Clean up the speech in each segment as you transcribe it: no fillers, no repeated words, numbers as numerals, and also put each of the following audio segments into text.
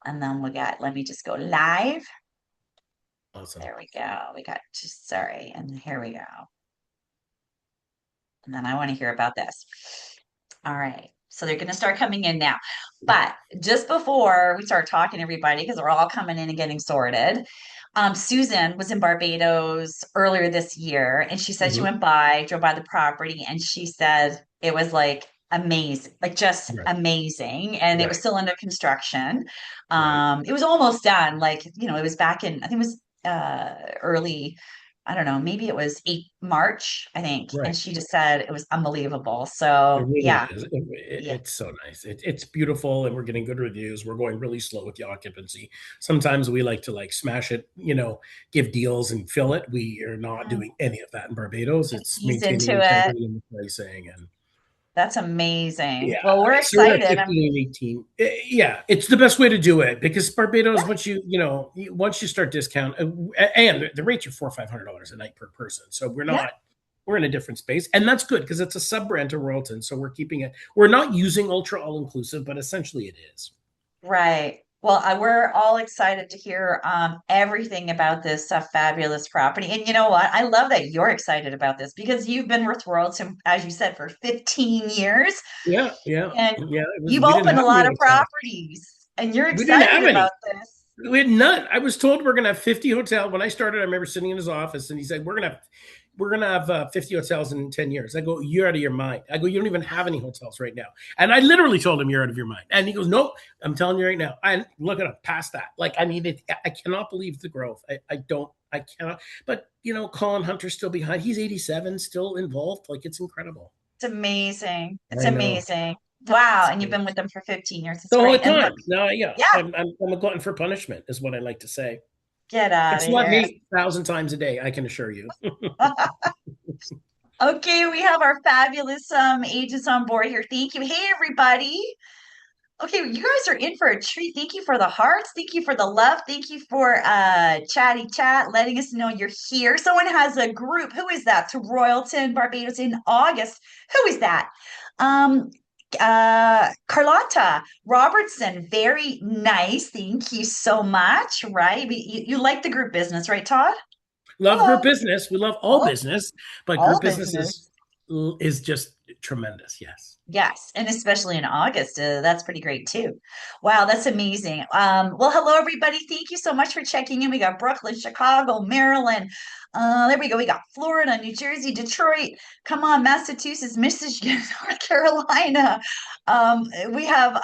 And then let me just go live. Awesome. There we go. We got just sorry. And here we go. And then I want to hear about this. All right. So they're going to start coming in now. But just before we start talking to everybody, because we're all coming in and getting sorted, Susan was in Barbados earlier this year, and she said she Mhm. went by, drove by the property, and she said it was like amazing, like just Right. amazing. And it was Right. still under construction. Right. It was almost done. Like, it was back in, I think it was early, I don't know, maybe it was March, I think. And Right. she just said it was unbelievable. It So really yeah, is. yeah. It's so nice. It's beautiful, and we're getting good reviews. We're going really slow with the occupancy. Sometimes we like to like smash it, give deals and fill it. We are not doing any of that in Barbados. It's Ease maintaining into it. integrity in the pricing, and That's amazing. yeah, Well, we're so we're at excited. 15 and 18. Yeah, it's the best way to do it because Barbados, once you start discount, and the rates are $400-500 a night per person. So Yeah, we're in a different space, and that's good because it's a sub brand to Royalton. So we're keeping it. We're not using ultra all inclusive, but essentially it is. right. Well, we're all excited to hear everything about this fabulous property. And you know what? I love that you're excited about this because you've been with Royalton, as you said, for 15 years, Yeah, yeah, and yeah. It was. you've We didn't opened a have any lot of hotels. properties, and you're We didn't excited have about any. this. We had none. I was told we're gonna have 50 hotels. When I started, I remember sitting in his office and he said, we're gonna have 50 hotels in 10 years. I go, you're out of your mind. I go, you don't even have any hotels right now. And I literally told him you're out of your mind. And he goes, nope, I'm telling you right now. I look at him past that. Like, I mean, I cannot believe the growth. I cannot. But Colin Hunter's still behind. He's 87, still involved. Like, it's incredible. It's amazing. It's I know. amazing. Wow. It's And you've great. been with them for 15 years. It's The whole great. And look, time. No, yeah. yeah, I'm a glutton for punishment, is what I like to say. get out It's of not here. me 1,000 times a day, I can assure you. Okay, we have our fabulous agents on board here. Thank you. Hey, everybody. Okay, you guys are in for a treat. Thank you for the hearts. Thank you for the love. Thank you for chatty chat, letting us know you're here. Someone has a group. Who is that? To Royalton, Barbados in August. Who is that? Um, Carlotta Robertson. Very nice. Thank you so much. Right? You like the group business, right, Todd? Love group Hello. business. We love all All, business, but all group business is business. is just tremendous. Yes. Yes, and especially in August, that's pretty great too. Wow, that's amazing. Well, hello everybody. Thank you so much for checking in. We got Brooklyn, Chicago, Maryland. There we go. We got Florida, New Jersey, Detroit. Come on, Massachusetts, Michigan, North Carolina. We have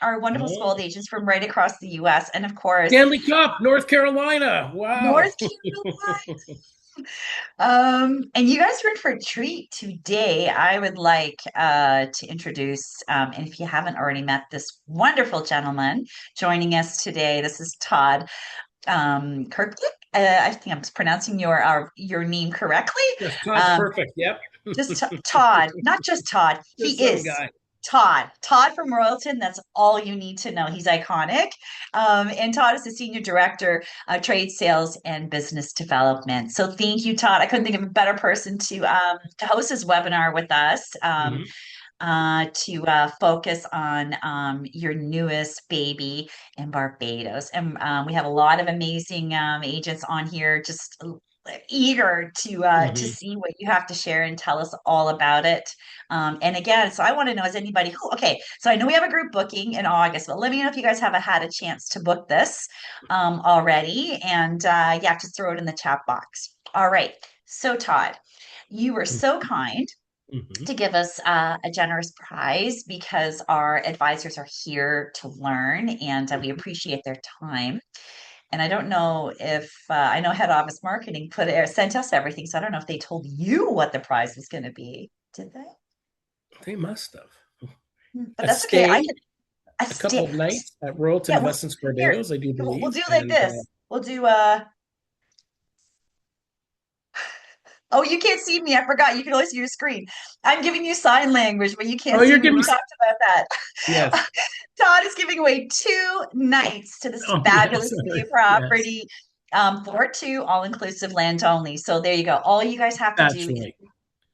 our wonderful Oh, school agents from right across the U.S. and of course Stanley Cup, North Carolina. Wow. North Carolina. And you guys are in for a treat today. I would like to introduce, and if you haven't already met this wonderful gentleman joining us today, this is Todd Kirklick. I think I'm pronouncing your name correctly. Yes, Todd's Um, perfect. Yep. just Todd, not just Todd. Just He some is guy. Todd. Todd from Royalton. That's all you need to know. He's iconic. And Todd is the Senior Director of Trade Sales and Business Development. So thank you, Todd. I couldn't think of a better person to host this webinar with us. Mhm. To focus on your newest baby in Barbados. And we have a lot of amazing agents on here, just eager to Mhm. see what you have to share and tell us all about it. And again, so I want to know, is anybody who, okay, so I know we have a group booking in August, but let me know if you guys haven't had a chance to book this already. And yeah, just throw it in the chat box. All right. So Todd, you were so kind Mhm. to give us a generous prize because our advisors are here to learn and we appreciate their time. And I don't know if I know head office marketing sent us everything, so I don't know if they told you what the prize was going to be. Did they? They must have. But A that's okay. I stay, can. I a couple stay. of nights at Yeah. Royalton Well, Vessence here Barbados, I do we'll believe. do like And this. We'll do. Oh, you can't see me. I forgot. You can only see your screen. I'm giving you sign language, but you oh, can't see you're me. giving We me talked about that. yes. Todd is giving away 2 nights to this Oh, yes. fabulous new Yes. property for two, all inclusive land only. So there you go. All you guys have to That's do right.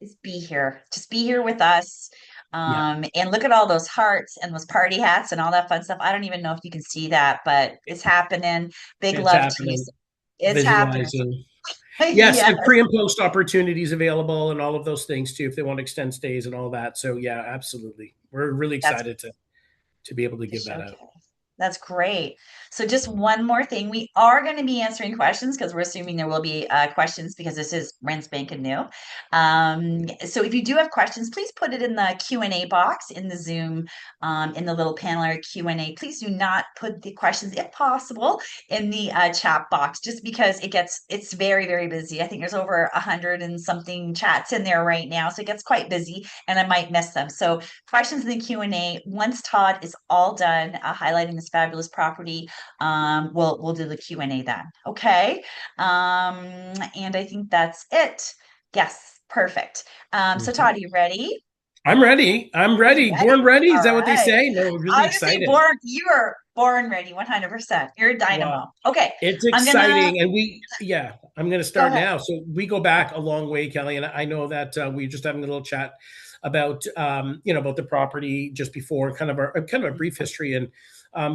is be here. Just be here with us. Yeah, And look at all those hearts and those party hats and all that fun stuff. I don't even know if you can see that, but it's happening. Big it's love to you. happening. It's happening. Visualizing. Yes, Yes, and pre and post opportunities available and all of those things too, if they want to extend stays and all that. So yeah, absolutely. We're really that's excited to be able to to give that out. showcase. That's great. So just one more thing. We are going to be answering questions because we're assuming there will be questions because this is rent spanking new. So if you do have questions, please put it in the Q&A box in the Zoom, in the little panel or Q&A. Please do not put the questions, if possible, in the chat box, just because it's very, very busy. I think there's over 100 and something chats in there right now. So it gets quite busy and I might miss them. So questions in the Q&A. Once Todd is all done highlighting this fabulous property, we'll do the Q&A then. Okay. And I think that's it. Yes, perfect. So Todd, are you ready? I'm ready. I'm He's ready. ready. Born ready. Is All that what they right. say? No, really I would say excited. born, you are born ready 100%. You're a Well, dynamo. Okay. it's I'm gonna exciting. And yeah, I'm going to go start ahead. now. So we go back a long way, Kelly. And I know that we were just having a little chat about, about the property just before, kind of a brief history, and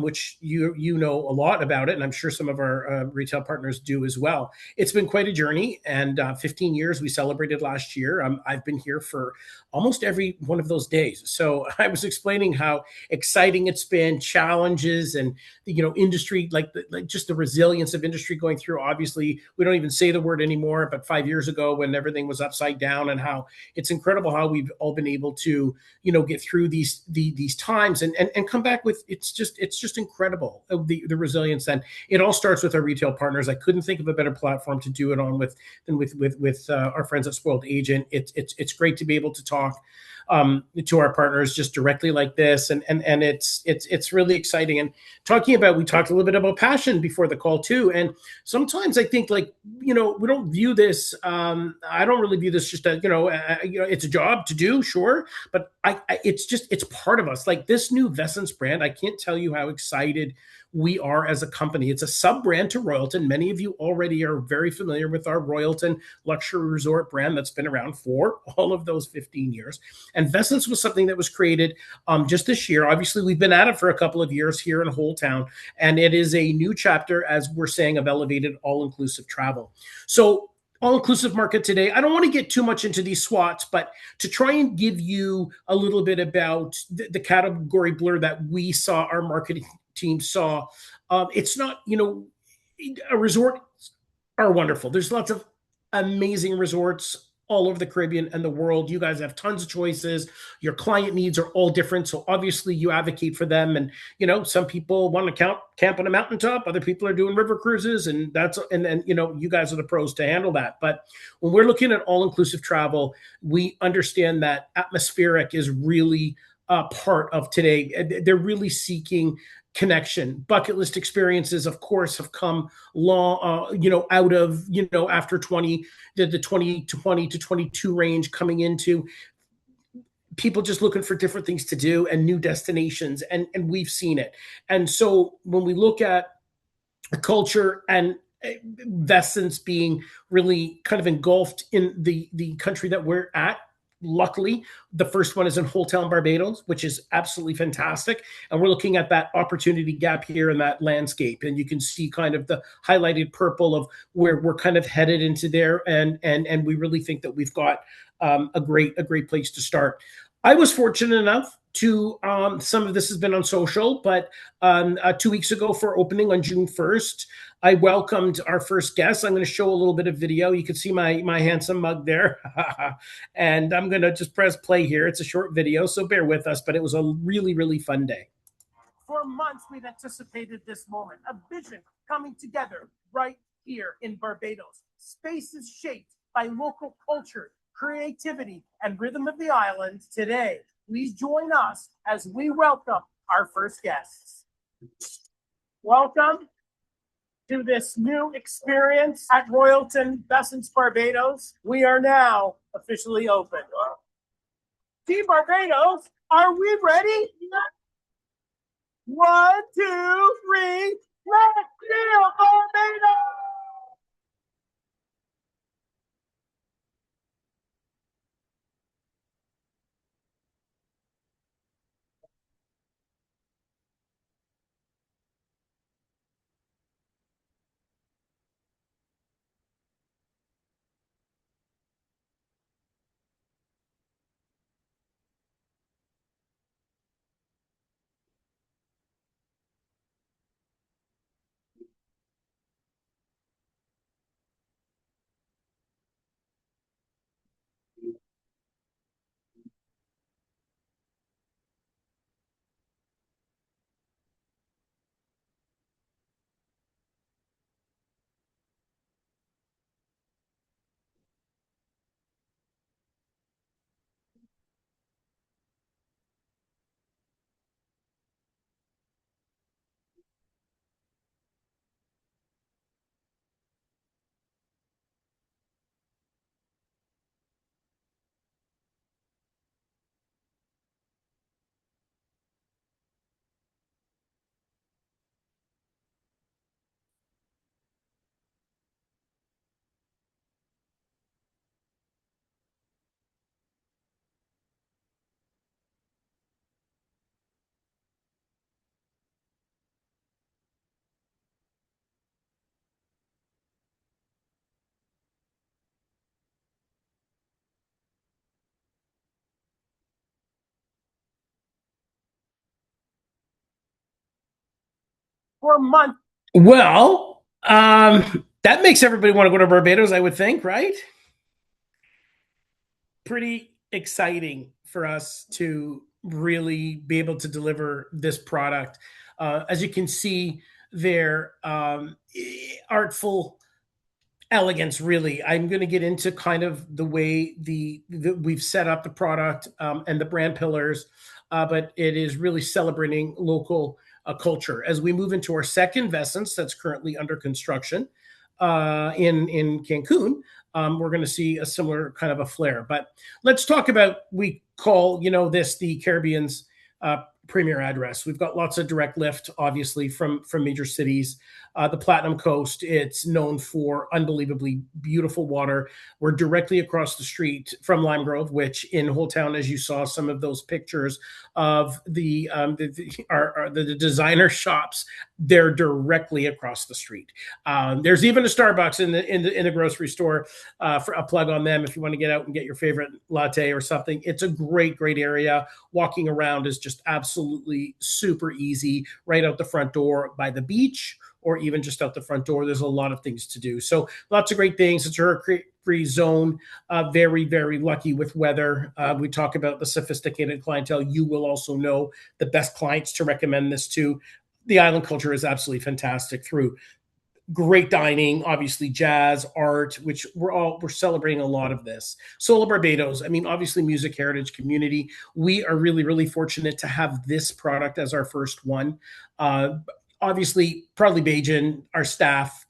which you know a lot about it, and I'm sure some of our retail partners do as well. It's been quite a journey, and 15 years we celebrated last year. I've been here for almost every one of those days. So I was explaining how exciting it's been, challenges, and industry, like just the resilience of industry going through. Obviously, we don't even say the word anymore, but 5 years ago when everything was upside down, and how it's incredible how we've all been able to get through these times and come back with it's just incredible, the resilience. And it all starts with our retail partners. I couldn't think of a better platform to do it on with our friends at Spoiled Agent. It's great to be able to talk to our partners just directly like this, and it's really exciting. And we talked a little bit about passion before the call too, and sometimes I think, like, we don't view this, I don't really view this just as, it's a job to do, sure, but it's part of us. Like this new Vessence brand, I can't tell you how excited we are as a company. It's a sub brand to Royalton. Many of you already are very familiar with our Royalton luxury resort brand that's been around for all of those 15 years. And Vessence was something that was created just this year. Obviously, we've been at it for a couple of years here in Whole Town, and it is a new chapter, as we're saying, of elevated all-inclusive travel. So all-inclusive market today, I don't want to get too much into these SWOTs, but to try and give you a little bit about the category blur that we saw, our marketing team saw, it's not, a resort are wonderful. There's lots of amazing resorts all over the Caribbean and the world. You guys have tons of choices. Your client needs are all different. So obviously you advocate for them. And, some people want to camp on a mountaintop. Other people are doing river cruises, and then, you guys are the pros to handle that. But when we're looking at all-inclusive travel, we understand that atmospheric is really part of today. They're really seeking connection. Bucket list experiences, of course, have come long, out of, after the 2020 to 22 range, coming into people just looking for different things to do and new destinations. And we've seen it. And so when we look at culture and Vessence being really kind of engulfed in the country that we're at. Luckily, the first one is in Whole Town Barbados, which is absolutely fantastic. And we're looking at that opportunity gap here in that landscape. And you can see kind of the highlighted purple of where we're kind of headed into there. And we really think that we've got a great place to start. I was fortunate enough to, some of this has been on social, but 2 weeks ago for opening on June 1st, I welcomed our first guest. I'm going to show a little bit of video. You can see my handsome mug there. And I'm going to just press play here. It's a short video, so bear with us, but it was a really, really fun day. For months, we've anticipated this moment, a vision coming together right here in Barbados. Spaces shaped by local culture, creativity, and rhythm of the island. Today, please join us as we welcome our first guests. Welcome to this new experience at Royalton Vessence Barbados. We are now officially open. Team Barbados, are we ready? 1, 2, 3, let's go Barbados! for a month. Well, that makes everybody want to go to Barbados, I would think, right? Pretty exciting for us to really be able to deliver this product. As you can see, their artful elegance. Really, I'm going to get into kind of the way we've set up the product and the brand pillars, but it is really celebrating local culture as we move into our second Vessence that's currently under construction in Cancun. We're going to see a similar kind of a flair. But let's talk about, we call this the Caribbean's premier address. We've got lots of direct lift, obviously, from major cities. The Platinum Coast, it's known for unbelievably beautiful water. We're directly across the street from Lime Grove, which in Whole Town, as you saw some of those pictures of the designer shops, they're directly across the street. There's even a Starbucks in the grocery store, for a plug on them if you want to get out and get your favorite latte or something. It's a great area. Walking around is just absolutely super easy, right out the front door by the beach, or even just out the front door. There's a lot of things to do. So lots of great things. It's a hurricane-free zone. Very lucky with weather. We talk about the sophisticated clientele. You will also know the best clients to recommend this to. The island culture is absolutely fantastic through great dining, obviously jazz, art, which we're celebrating a lot of this. Soul of Barbados, I mean, obviously music heritage community. We are really fortunate to have this product as our first one. Obviously, proudly Bajan, our staff,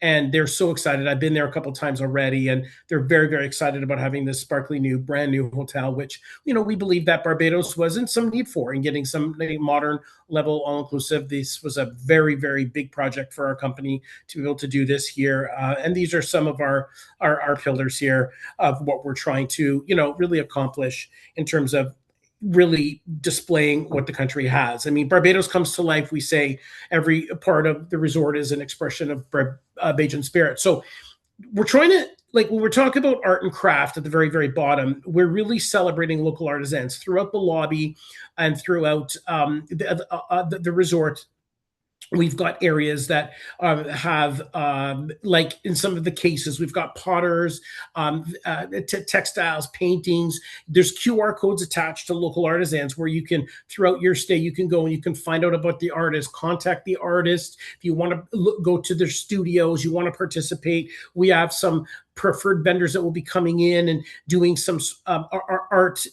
and they're so excited. I've been there a couple of times already, and they're very excited about having this sparkly new, brand new hotel, which, we believe that Barbados was in some need for, and getting some modern level all-inclusive. This was a very big project for our company to be able to do this here. And these are some of our pillars here of what we're trying to, really accomplish in terms of really displaying what the country has. I mean, Barbados comes to life. We say every part of the resort is an expression of Bajan spirit. So we're trying to, like, when we're talking about art and craft at the very bottom, we're really celebrating local artisans throughout the lobby and throughout the resort. We've got areas that have, like in some of the cases, we've got potters, textiles, paintings. There's QR codes attached to local artisans where you can, throughout your stay, you can go and you can find out about the artist, contact the artist. If you want to go to their studios, you want to participate, we have some preferred vendors that will be coming in and doing some art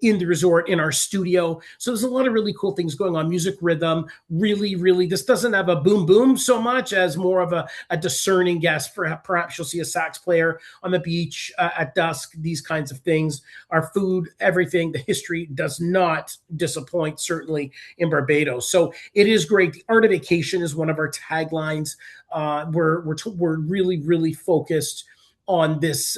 in the resort, in our studio. So there's a lot of really cool things going on. Music rhythm, really, this doesn't have a boom so much as more of a discerning guest. Perhaps you'll see a sax player on the beach at dusk, these kinds of things. Our food, everything, the history does not disappoint, certainly in Barbados. So it is great. The art of vacation is one of our taglines. We're really focused on this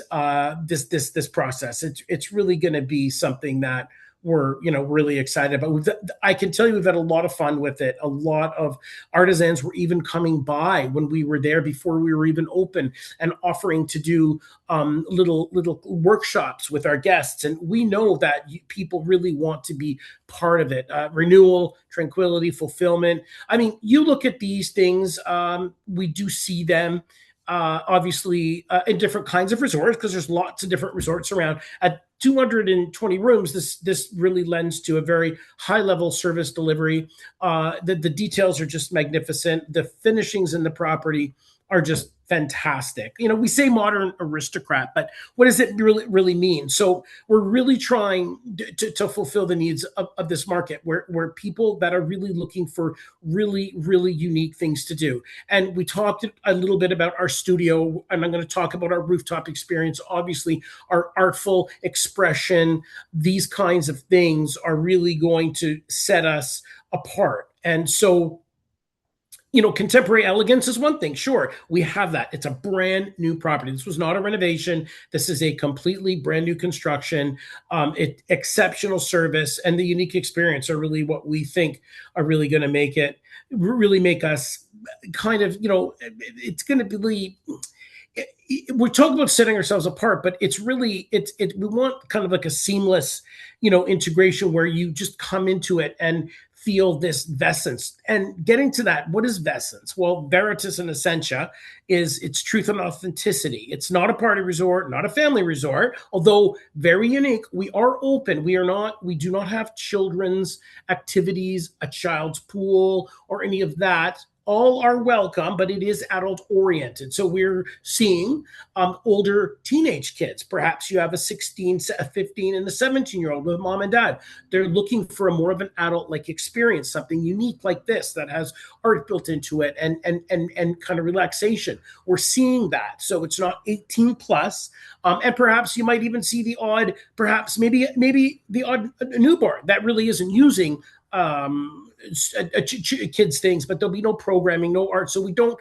process. It's really going to be something that we're really excited about. I can tell you we've had a lot of fun with it. A lot of artisans were even coming by when we were there before we were even open and offering to do little workshops with our guests. And we know that people really want to be part of it. Renewal, tranquility, fulfillment. I mean, you look at these things, we do see them obviously in different kinds of resorts, because there's lots of different resorts around. At 220 rooms, this really lends to a very high level service delivery. The details are just magnificent. The finishings in the property are just fantastic. We say modern aristocrat, but what does it really mean? So we're really trying to fulfill the needs of this market, where people that are really looking for really unique things to do. And we talked a little bit about our studio, and I'm going to talk about our rooftop experience. Obviously, our artful expression, these kinds of things are really going to set us apart. And so contemporary elegance is one thing. Sure, we have that. It's a brand new property. This was not a renovation. This is a completely brand new construction. Exceptional service and the unique experience are really what we think are really going to make us kind of, it's going to be, we're talking about setting ourselves apart, but it's really, we want kind of like a seamless, integration where you just come into it and feel this Vessence. And getting to that, what is Vessence? Well, Veritas and Essentia is its truth and authenticity. It's not a party resort, not a family resort, although very unique. We are open. We do not have children's activities, a child's pool, or any of that. All are welcome, but it is adult oriented. So we're seeing older teenage kids. Perhaps you have a 16, a 15, and a 17-year-old with mom and dad. They're looking for a more of an adult like experience, something unique like this that has art built into it and kind of relaxation. We're seeing that. So it's not 18 plus. And perhaps you might even see the odd, perhaps maybe the odd newborn that really isn't using kids things, but there'll be no programming, no art. So we don't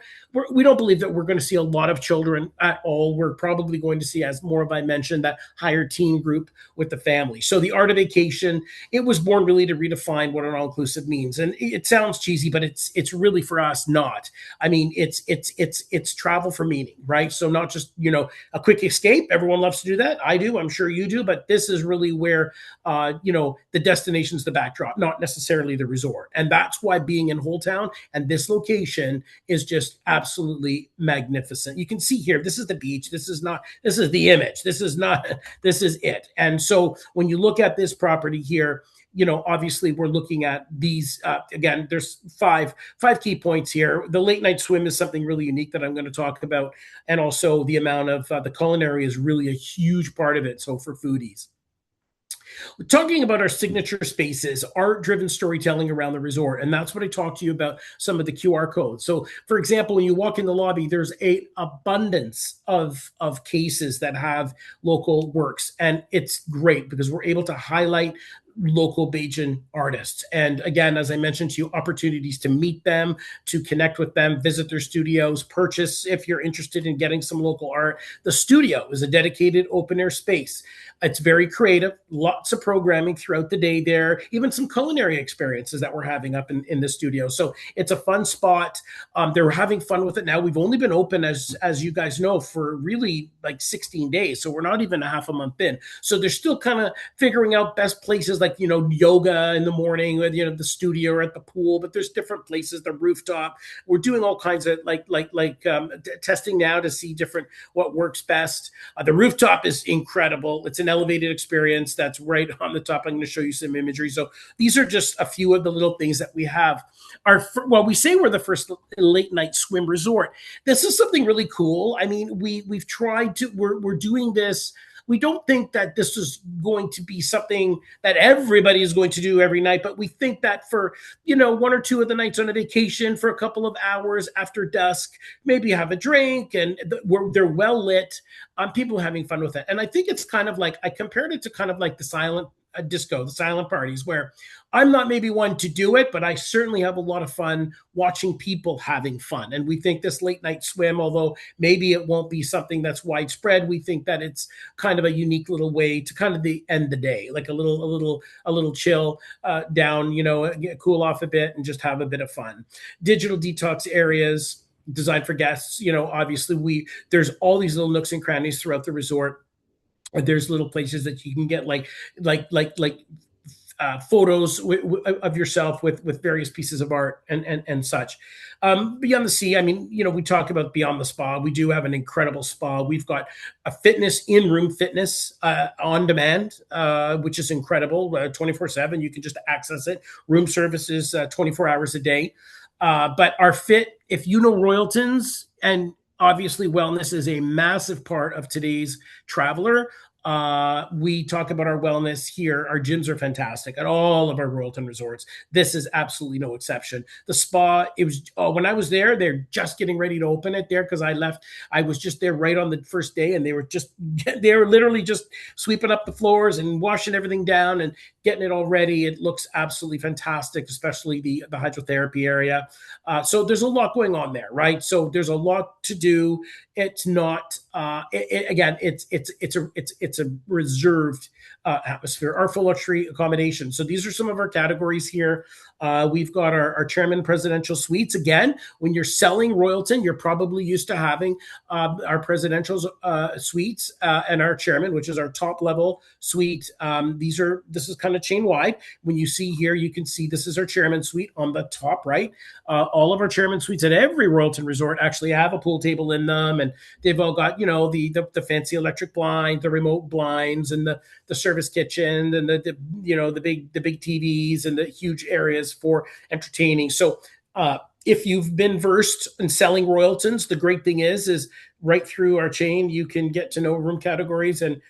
believe that we're going to see a lot of children at all. We're probably going to see, as more of I mentioned, that higher teen group with the family. So the art of vacation, it was born really to redefine what an all-inclusive means. And it sounds cheesy, but it's really for us not. I mean, it's travel for meaning, right? So not just, a quick escape. Everyone loves to do that. I do. I'm sure you do. But this is really where, the destination's the backdrop, not necessarily the resort. And that's why being in Holetown and this location is just absolutely magnificent. You can see here, this is the beach. This is the image. This is it. And so when you look at this property here, obviously we're looking at these, again, there's five key points here. The late night swim is something really unique that I'm going to talk about. And also the amount of the culinary is really a huge part of it. So for foodies. We're talking about our signature spaces, art-driven storytelling around the resort, and that's what I talked to you about, some of the QR codes. So, for example, when you walk in the lobby, there's a abundance of cases that have local works, and it's great because we're able to highlight local Bajan artists. And again, as I mentioned to you, opportunities to meet them, to connect with them, visit their studios, purchase if you're interested in getting some local art. The studio is a dedicated open air space. It's very creative, lots of programming throughout the day there, even some culinary experiences that we're having up in the studio. So it's a fun spot. They're having fun with it now. We've only been open, as you guys know, for really like 16 days. So we're not even a half a month in. So they're still kind of figuring out best places like, yoga in the morning, or, the studio or at the pool, but there's different places, the rooftop. We're doing all kinds of testing now to see what works best. The rooftop is incredible. It's an elevated experience that's right on the top. I'm going to show you some imagery. So these are just a few of the little things that we have. We say we're the first late night swim resort. This is something really cool. I mean, we've tried to, we're doing this. We don't think that this is going to be something that everybody is going to do every night, but we think that for, one or two of the nights on a vacation for a couple of hours after dusk, maybe have a drink and they're well lit, people having fun with it. And I think it's kind of like, I compared it to kind of like the silent disco, the silent parties, where I'm not maybe one to do it, but I certainly have a lot of fun watching people having fun. And we think this late night swim, although maybe it won't be something that's widespread, we think that it's kind of a unique little way to kind of end the day, like a little chill down, cool off a bit and just have a bit of fun. Digital detox areas designed for guests. Obviously there's all these little nooks and crannies throughout the resort. There's little places that you can get like photos of yourself with various pieces of art and such. Beyond the Sea, I mean, we talk about Beyond the Spa. We do have an incredible spa. We've got a in-room fitness on demand, which is incredible, 24/7. You can just access it. Room services 24 hours a day. But our if you know Royaltons, and obviously wellness is a massive part of today's traveler. We talk about our wellness here. Our gyms are fantastic at all of our Royalton resorts. This is absolutely no exception. The spa, it was when I was there, they're just getting ready to open it there because I left. I was just there right on the first day, and they were literally just sweeping up the floors and washing everything down and getting it all ready. It looks absolutely fantastic, especially the hydrotherapy area. So there's a lot going on there, right? So there's a lot to do. It's not again. It's a reserved atmosphere. Our full luxury accommodations. So these are some of our categories here. We've got our chairman presidential suites. Again, when you're selling Royalton, you're probably used to having our presidential suites and our chairman, which is our top level suite. This is kind of chain wide. When you see here, you can see this is our chairman suite on the top right. All of our chairman suites at every Royalton resort actually have a pool table in them, and they've all got the fancy electric blind, the remote blinds, and the service kitchen, and the big TVs and the huge areas for entertaining. So if you've been versed in selling Royaltons, the great thing is right through our chain, you can get to know room categories, and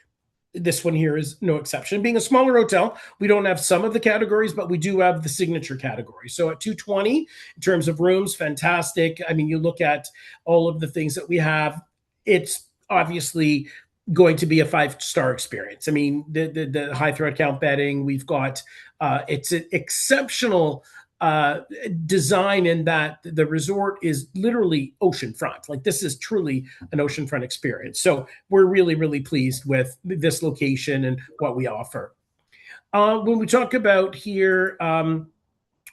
this one here is no exception. Being a smaller hotel, we don't have some of the categories, but we do have the signature category. So at 220, in terms of rooms, fantastic. I mean, you look at all of the things that we have, it's obviously going to be a 5-star experience. I mean, the high thread count bedding, we've got, it's an exceptional design in that the resort is literally oceanfront. Like, this is truly an oceanfront experience. So we're really, really pleased with this location and what we offer. When we talk about here,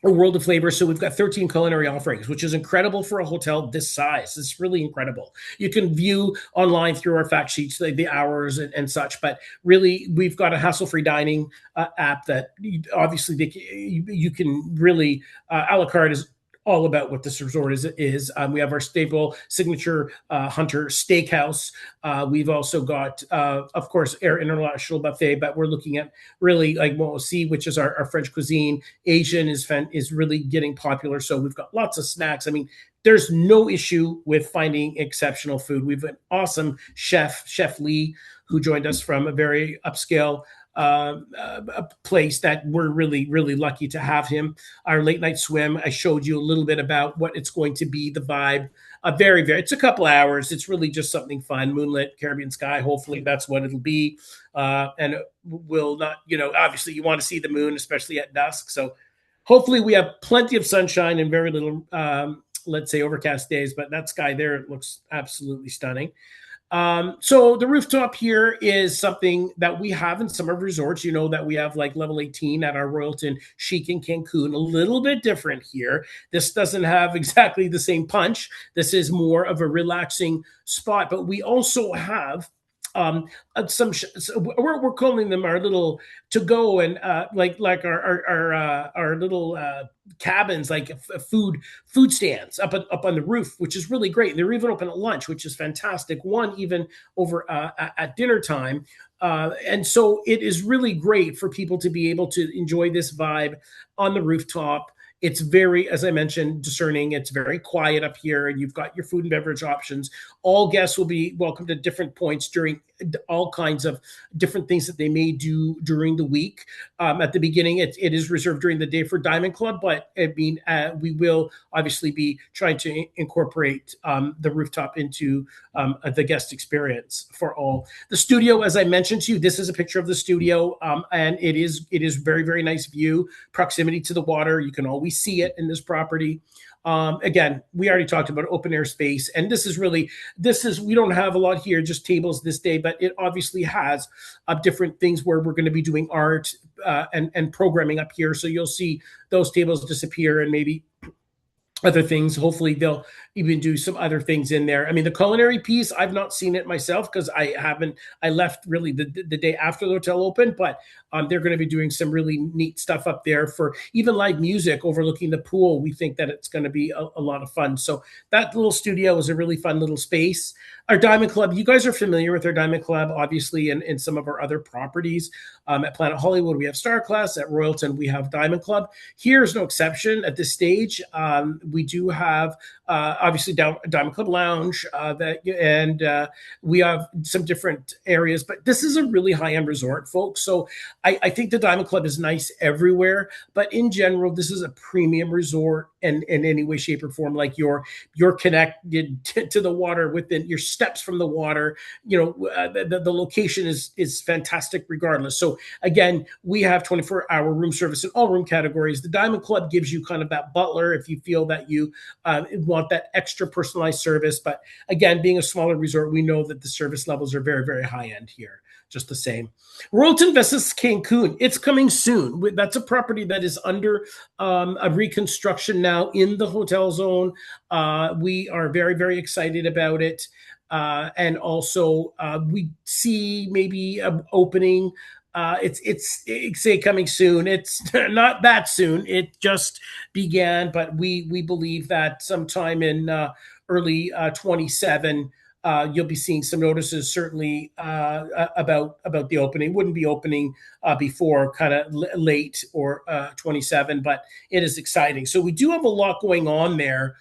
a world of flavor. So we've got 13 culinary offerings, which is incredible for a hotel this size. It's really incredible. You can view online through our fact sheets, the hours and such, but really we've got a hassle-free dining app that obviously you can really, a la carte is all about what this resort is. We have our staple signature Hunter Steakhouse. We've also got, of course, Air International Buffet, but we're looking at really like what we'll see, which is our French cuisine. Asian is really getting popular. So we've got lots of snacks. I mean, there's no issue with finding exceptional food. We've an awesome Chef Lee, who joined us from a very upscale a place that we're really, really lucky to have him. Our late night swim, I showed you a little bit about what it's going to be, the vibe. It's a couple hours. It's really just something fun, moonlit, Caribbean sky. Hopefully that's what it'll be. And it will not, obviously you want to see the moon, especially at dusk. So hopefully we have plenty of sunshine and very little, let's say, overcast days, but that sky there, it looks absolutely stunning. So the rooftop here is something that we have in some of our resorts. You know that we have like level 18 at our Royalton Chic in Cancun, a little bit different here. This doesn't have exactly the same punch. This is more of a relaxing spot, but we also have so we're calling them our little to go and like our little cabins, like food stands up on the roof, which is really great. They're even open at lunch, which is fantastic. One even over at dinner time. And so it is really great for people to be able to enjoy this vibe on the rooftop. It's very, as I mentioned, discerning. It's very quiet up here, and you've got your food and beverage options. All guests will be welcomed at different points during all kinds of different things that they may do during the week. At the beginning, it is reserved during the day for Diamond Club, but I mean, we will obviously be trying to incorporate the rooftop into the guest experience for all. The studio, as I mentioned to you, this is a picture of the studio, and it is very, very nice view, proximity to the water. You can always see it in this property. Again, we already talked about open air space, and we don't have a lot here, just tables this day, but it obviously has different things where we're going to be doing art and programming up here. So you'll see those tables disappear and maybe other things. Hopefully they'll even do some other things in there. I mean, the culinary piece, I've not seen it myself because I left really the day after the hotel opened, but they're going to be doing some really neat stuff up there for even live music overlooking the pool. We think that it's going to be a lot of fun. So that little studio is a really fun little space. Our Diamond Club, you guys are familiar with our Diamond Club, obviously, in some of our other properties. At Planet Hollywood, we have Star Class. At Royalton, we have Diamond Club. Here's no exception at this stage. We do have obviously Diamond Club Lounge, and we have some different areas, but this is a really high-end resort, folks. So I think the Diamond Club is nice everywhere, but in general, this is a premium resort in any way, shape, or form. Like you're connected to the water within your steps from the water. The location is fantastic regardless. So again, we have 24-hour room service in all room categories. The Diamond Club gives you kind of that butler if you feel that you want that extra personalized service. But again, being a smaller resort, we know that the service levels are very, very high end here. just the same. Royalton Vessence Cancun, it's coming soon. That's a property that is under a reconstruction now in the hotel zone. We are very, very excited about it. And also, we see maybe an opening. It's say coming soon. It's not that soon. It just began, but we believe that sometime in early 27, you'll be seeing some notices certainly about the opening. Wouldn't be opening before kind of late or 27, but it is exciting. So we do have a lot going on there.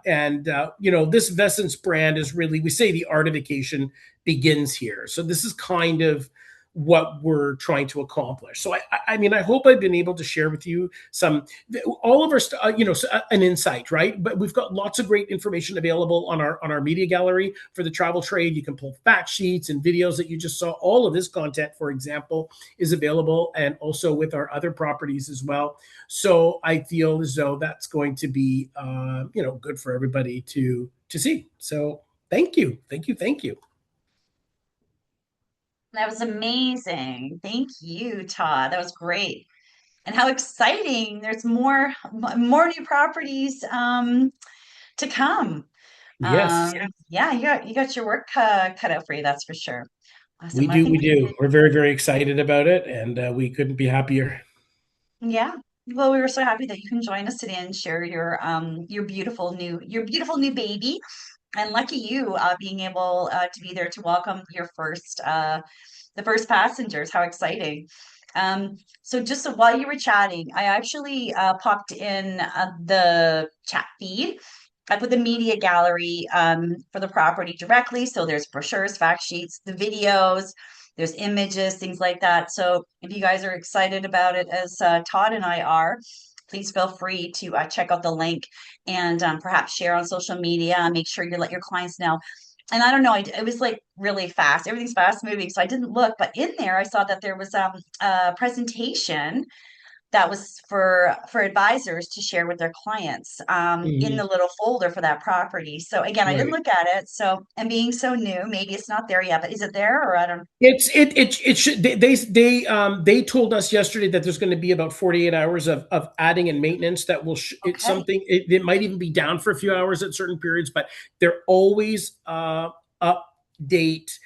This Vessence brand is really, we say the artification begins here. So this is kind of what we're trying to accomplish. So I mean, I hope I've been able to share with you all of our, an insight, right? But we've got lots of great information available on our media gallery for the travel trade. You can pull fact sheets and videos that you just saw. All of this content, for example, is available, and also with our other properties as well. So I feel as though that's going to be, good for everybody to see. So thank you. That was amazing. Thank you, Todd. That was great. And how exciting. There's more new properties to come. Yes, Yeah, you got your work cut out for you, that's for sure. we Awesome. I do. think, We do. We're very, very excited about it, and we couldn't be happier. yeah. Well, we were so happy that you can join us today and share your beautiful new baby. And lucky you, being able to be there to welcome the first passengers. How exciting! So while you were chatting, I actually popped in the chat feed. I put the media gallery for the property directly. So there's brochures, fact sheets, the videos, there's images, things like that. So if you guys are excited about it, as Todd and I are, please feel free to check out the link and perhaps share on social media. Make sure you let your clients know. And I don't know, it was like really fast. Everything's fast moving, so I didn't look. But in there, I saw that there was a presentation that was for advisors to share with their clients in the Mhm. little folder for that property. So again, I didn't Right. look at it. So, and being so new, maybe it's not there yet. But is it there, or I don't? It should they told us yesterday that there's going to be about 48 hours of adding and maintenance that will it's Okay, something it might even be down for a few hours at certain periods, but they're always update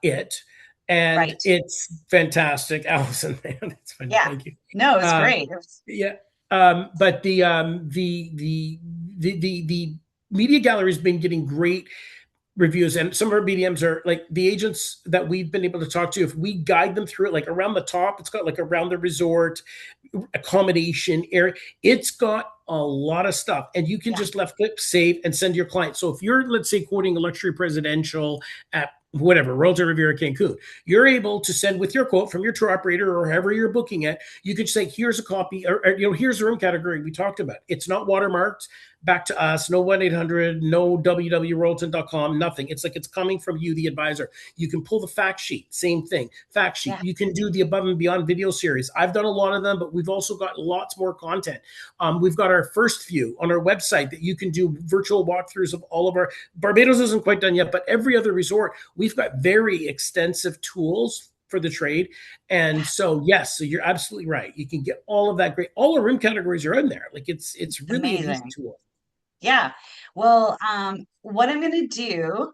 it, and right. it's fantastic. Allison, man, it's funny. Yeah. Thank you. No, it was Uh, great. It was, yeah. But the media gallery has been getting great reviews, and some of our BDMs are like the agents that we've been able to talk to. If we guide them through it, like around the top, it's got like around the resort accommodation area, it's got a lot of stuff, and you can yeah, just left click save and send your client. So if you're, let's say, quoting a luxury presidential at whatever Royalton Riviera Cancun, you're able to send with your quote from your tour operator or however you're booking it. You could say, here's a copy, or here's the room category we talked about. It's not watermarked back to us. No 1-800, no www.royalton.com, nothing. It's like it's coming from you, the advisor. You can pull the fact sheet, same thing. Fact sheet. yeah, You can do the above and beyond video series. I've done a lot of them, but we've also got lots more content. We've got our first view on our website that you can do virtual walkthroughs of all of our. Barbados isn't quite done yet, but every other resort, we've got very extensive tools for the trade. And yeah. so, yes, so you're absolutely right. You can get all of that great, all the room categories are in there. Like it's really an easy Amazing. tool. Yeah. Well, what I'm going to do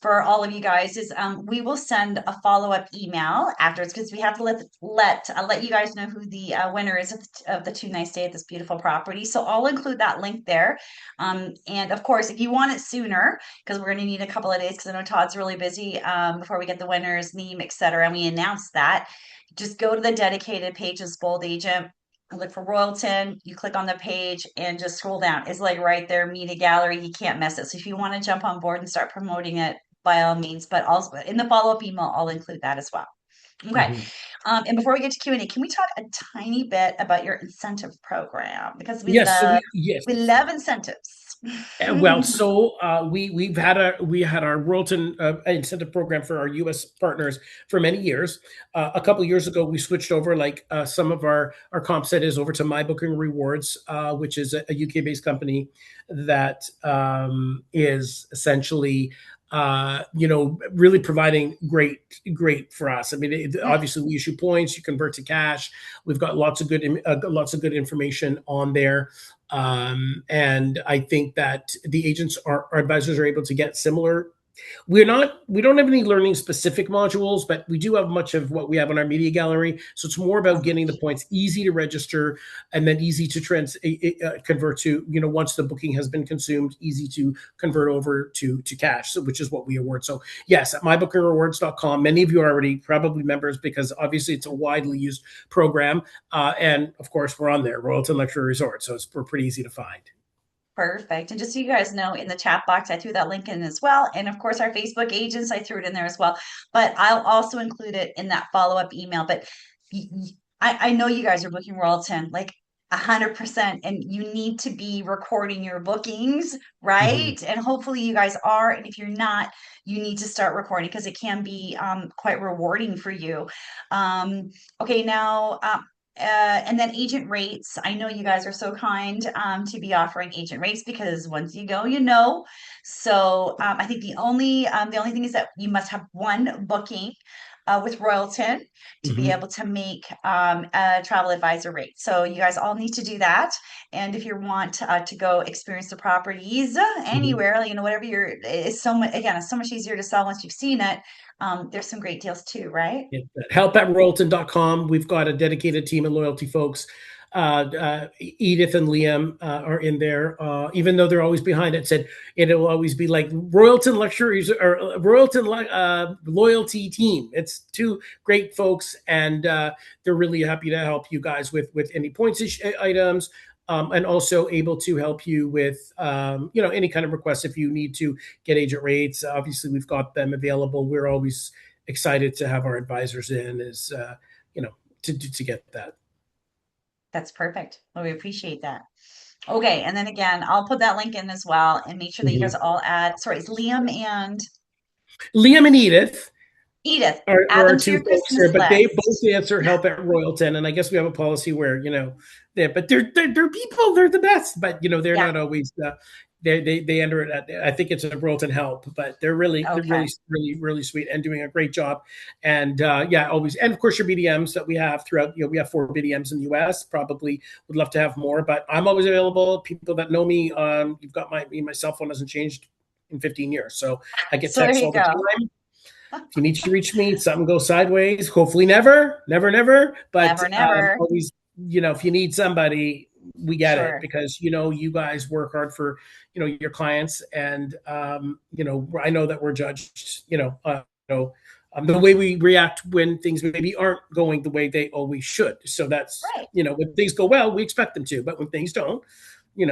for all of you guys is we will send a follow-up email afterwards because we have to let you guys know who the winner is of the 2 night stay at this beautiful property. So I'll include that link there. And of course, if you want it sooner, because we're going to need a couple of days because I know Todd's really busy before we get the winner's name, etc. And we announce that. Just go to the dedicated pages, Bold Agent. Look for Royalton, you click on the page and just scroll down. It's like right there, media gallery. You can't miss it. So if you want to jump on board and start promoting it, by all means, but also in the follow-up email, I'll include that as well. Okay. Mhm. And before we get to Q&A, can we talk a tiny bit about your incentive program? Because Yes, so yes. we love incentives. Well, so we had our Royalton incentive program for our U.S. partners for many years. A couple of years ago, we switched over, like some of our comp set is over to My Booking Rewards, which is a UK based company that is essentially really providing great for us. I mean, obviously we issue points, you convert to cash. We've got lots of good information on there. And I think that the agents, our advisors, are able to get similar. We don't have any learning specific modules, but we do have much of what we have on our media gallery. So it's more about getting the points easy to register and then easy to convert to, once the booking has been consumed, easy to convert over to cash, so, which is what we award. So yes, at mybookinrewards.com, many of you are already probably members because obviously it's a widely used program. And of course we're on there, Royalton Luxury Resort. So we're pretty easy to find. Perfect. And just so you guys know, in the chat box, I threw that link in as well. And of course, our Facebook agents, I threw it in there as well. But I'll also include it in that follow-up email. But I know you guys are booking Royalton like 100%, and you need to be recording your bookings, Mhm. right? And hopefully you guys are. And if you're not, you need to start recording because it can be quite rewarding for you. Okay, now and then agent rates. I know you guys are so kind to be offering agent rates because once you go, you know. So I think the only thing is that you must have one booking with Royalton to be Mhm. able to make a travel advisor rate. So you guys all need to do that. And if you want to go experience the properties Mhm. anywhere, whatever it's so much, again, it's so much easier to sell once you've seen it. There's some great deals too, right? Yeah, help at Royalton.com. We've got a dedicated team of loyalty folks. Edith and Liam are in there, even though they're always behind it. Said it'll always be like Royalton Luxuries or Royalton Loyalty Team. It's two great folks, and they're really happy to help you guys with any points items. And also able to help you with any kind of requests if you need to get agent rates. Obviously, we've got them available. We're always excited to have our advisors in is you know to get that. That's perfect. Well, we appreciate that. Okay, and then again, I'll put that link in as well and make sure that you guys Mhm. all add, sorry, it's Liam and Liam and Edith Edith. are Add our them to two your folks Christmas here, but they both list. answer help at Royalton, and I guess we have a policy where but they're people, they're the best, but they're Yeah. not always. They enter it at, I think it's a Royalton help, but they're Okay. really sweet and doing a great job. And yeah, always, and of course your BDMs that we have throughout. We have 4 BDMs in the U.S. Probably would love to have more, but I'm always available. People that know me, you've got my cell phone hasn't changed in 15 years, so I get So there texts you all the go. time. If you need to reach me, something goes sideways. Hopefully, never. But Never, never. always, if you need somebody, we get it Sure. because you guys work hard for your clients, and I know that we're judged. The way we react when things maybe aren't going the way they always should. So that's Right. when things go well, we expect them to, but when things don't, you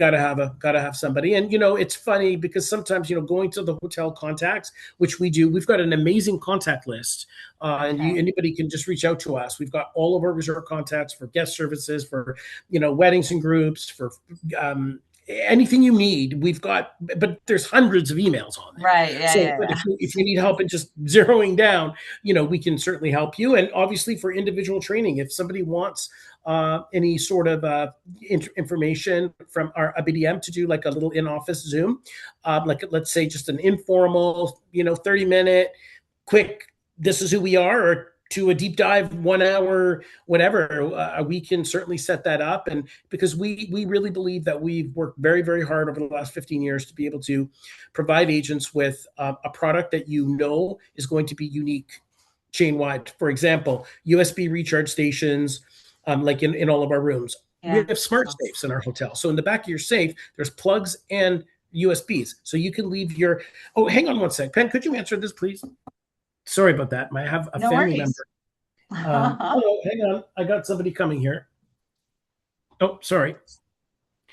gotta have somebody. And it's funny because sometimes going to the hotel contacts, which we do, we've got an amazing contact list, and Okay. anybody can just reach out to us. We've got all of our resort contacts for guest services, for weddings and groups, for anything you need. We've got, but there's hundreds of emails on there. Right. Yeah, So yeah, but yeah. if you need help in just zeroing down, we can certainly help you. And obviously for individual training, if somebody wants any sort of information from our BDM to do like a little in-office Zoom, like let's say just an informal, 30-minute quick, this is who we are, or to a deep dive 1 hour, whatever, we can certainly set that up. And because we really believe that we've worked very hard over the last 15 years to be able to provide agents with a product that is going to be unique chain wide. For example, USB recharge stations, like in all of our rooms. We Yeah. have smart Awesome. safes in our hotel. So in the back of your safe, there's plugs and USBs. So you can leave your. Oh, hang on one sec. Pen, could you answer this, please? Sorry about that. I have a No family worries. member. Oh, hang on. I got somebody coming here. Oh, sorry.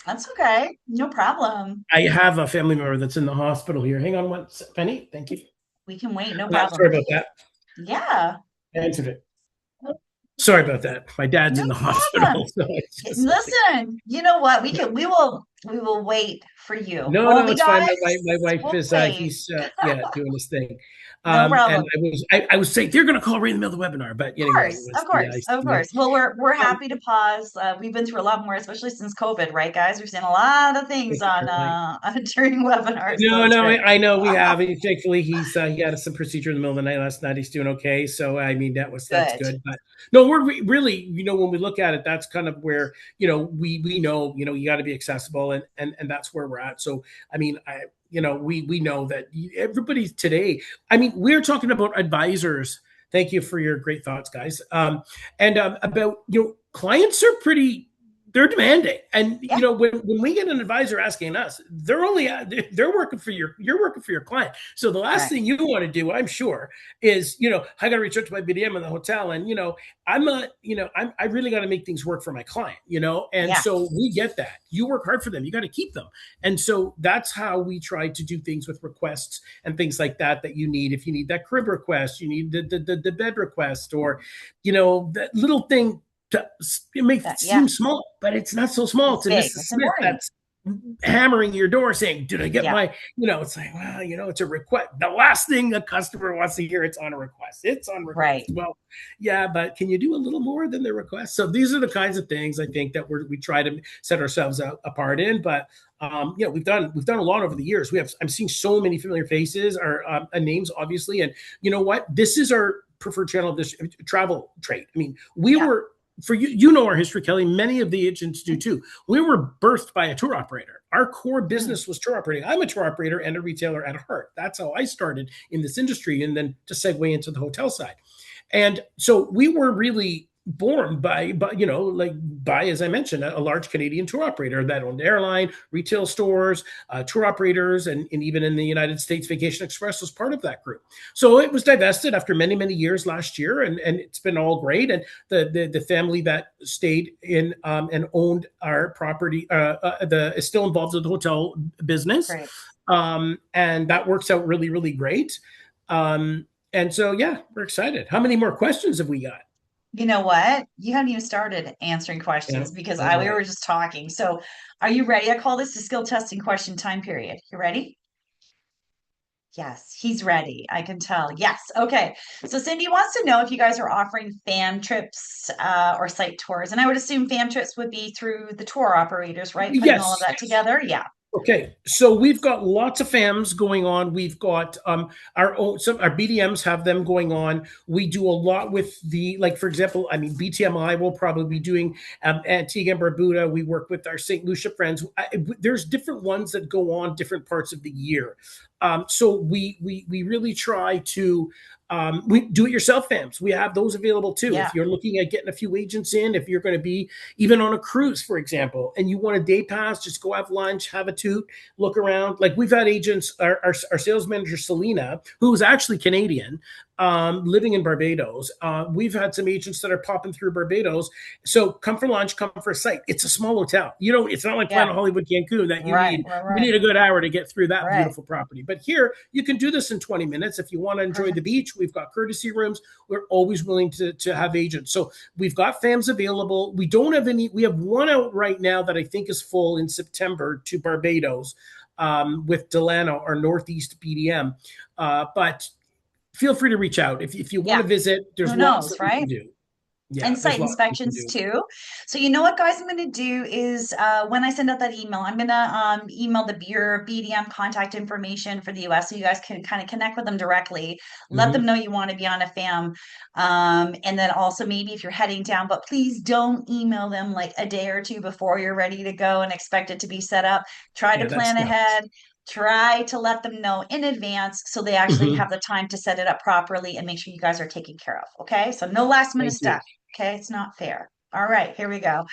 That's okay. No problem. I have a family member that's in the hospital here. Hang on one sec. Penny, thank you. We can wait. No problem. Sorry about that. Yeah. I answered it. Sorry about that. My dad's No in the problem. hospital. So I just have to. Listen, you know what? We will We will wait for you. No, Won't no, we, it's fine. guys? My wife We'll is wait. he's yeah doing his thing, No and problem. I was saying they're going to call right in the middle of the webinar, but anyway, it Course, was of the course, of you course. Well, we're know, happy to pause. We've been through a lot more, especially since COVID, right, guys? We've seen a lot of things on right. during webinars, so No, it's no, great. I know we have. Thankfully, he had some procedure in the middle of the night last night. He's doing okay. So I mean, that's Good. good. But no, really, when we look at it, that's kind of where we know you got to be accessible, and that's where we're at. So I mean, we know that everybody today. I mean, we're talking about advisors. Thank you for your great thoughts, guys. And about clients are pretty, they're demanding, and Yeah, when we get an advisor asking us, they're working for you're working for your client. So the last correct. thing you want to do, I'm sure, is I got to reach out to my BDM in the hotel, and I'm not I really got to make things work for my client, and Yeah, so we get that you work hard for them, you got to keep them, and so that's how we try to do things with requests and things like that you need. If you need that crib request, you need the bed request, or that little thing to make it yeah. seem small, but it's not so small It's to big. Mrs. It's Smith important. that's hammering your door saying, "Did I get Yeah, my?" It's like, well, it's a request. The last thing a customer wants to hear, it's on a request. It's on request. right. Well, yeah, but can you do a little more than the request? So these are the kinds of things I think that we try to set ourselves apart in. But we've done a lot over the years. I'm seeing so many familiar faces, or names, obviously, and you know what? This is our preferred channel of this travel trade. I mean, we Yeah. were for you, our history, Kelly. Many of the agents do too. We were birthed by a tour operator. Our core Mm, business was tour operating. I'm a tour operator and a retailer at heart. That's how I started in this industry, and then to segue into the hotel side. And so we were really born by, as I mentioned, a large Canadian tour operator that owned airline, retail stores, tour operators, and even in the United States, Vacation Express was part of that group. So it was divested after many, many years last year, and it's been all great. And the family that stayed in and owned our property is still involved in the hotel business, great. and that works out really, really great. And so, yeah, we're excited. How many more questions have we got? You know what? You haven't even started answering Yeah. questions because Oh we boy. were just talking. So, are you ready? I call this the skill testing question time period. You ready? Yes, he's ready. I can tell. Yes. Okay. So Cindy wants to know if you guys are offering fam trips or site tours. And I would assume fam trips would be through the tour operators, right? Putting all of Yes. that together. Yeah. Okay, so we've got lots of FAMs going on. We've got our BDMs have them going on. We do a lot with like, for example, I mean, BTMI will probably be doing Antigua and Barbuda. We work with our St. Lucia friends. There's different ones that go on different parts of the year. So we really try to we do it yourself FAMs. We have those available too. Yeah. If you're looking at getting a few agents in, if you're going to be even on a cruise, for example, and you want a day pass, just go have lunch, have a toot, look around. Like, we've had agents, our sales manager, Selena, who's actually Canadian, living in Barbados. We've had some agents that are popping through Barbados. So come for lunch, come for a site. It's a small hotel. It's not like Yeah. Planet Hollywood, Cancun, that Right. Right. you Right. need a good hour to get through that Right. beautiful property. But here, you can do this in 20 minutes. If you want to enjoy the Perfect. beach, we've got courtesy rooms. We're always willing to have agents. So we've got FAMs available. We don't have any. We have one out right now that I think is full in September to Barbados, with Delano, our Northeast BDM. But feel free to reach out if you want Yeah. to visit. There's Who lots knows, that we can right? do. Yeah, And there's site lots we can inspections do. too. So you know what, guys, I'm going to do is when I send out that email, I'm going to email your BDM contact information for the US so you guys can kind of connect with them directly. Let them Mm-hmm. know you want to be on a FAM. And then also maybe if you're heading down, but please don't email them like a day or two before you're ready to go and expect it to be set up. Try to Yeah, plan that's nuts. ahead. Try to let them know in advance so they actually Mm-hmm. have the time to set it up properly and make sure you guys are taken care of. Okay. So no last minute Thank you. stuff. Okay, it's not fair. All right, here we go.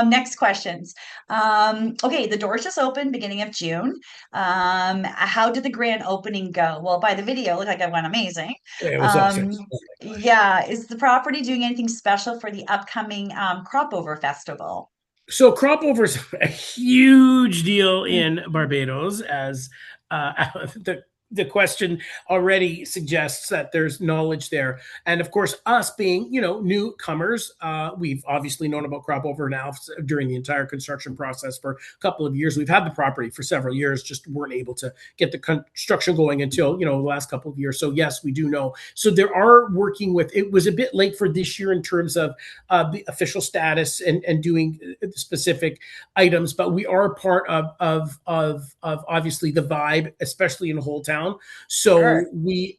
Next questions. Okay, the doors just opened beginning of June. How did the grand opening go? Well, by the video, it looked like it went amazing. It was awesome. Um, Oh my gosh. yeah, is the property doing anything special for the upcoming Crop Over Festival? So crop over is a huge deal in Barbados, as the the question already suggests that there's knowledge there. And of course, us being, newcomers, we've obviously known about crop over now during the entire construction process for a couple of years. We've had the property for several years, just weren't able to get the construction going until, the last couple of years. So yes, we do know. So there are working with, it was a bit late for this year in terms of the official status and doing specific items, but we are part of obviously the vibe, especially in Whole Town. Sure, So we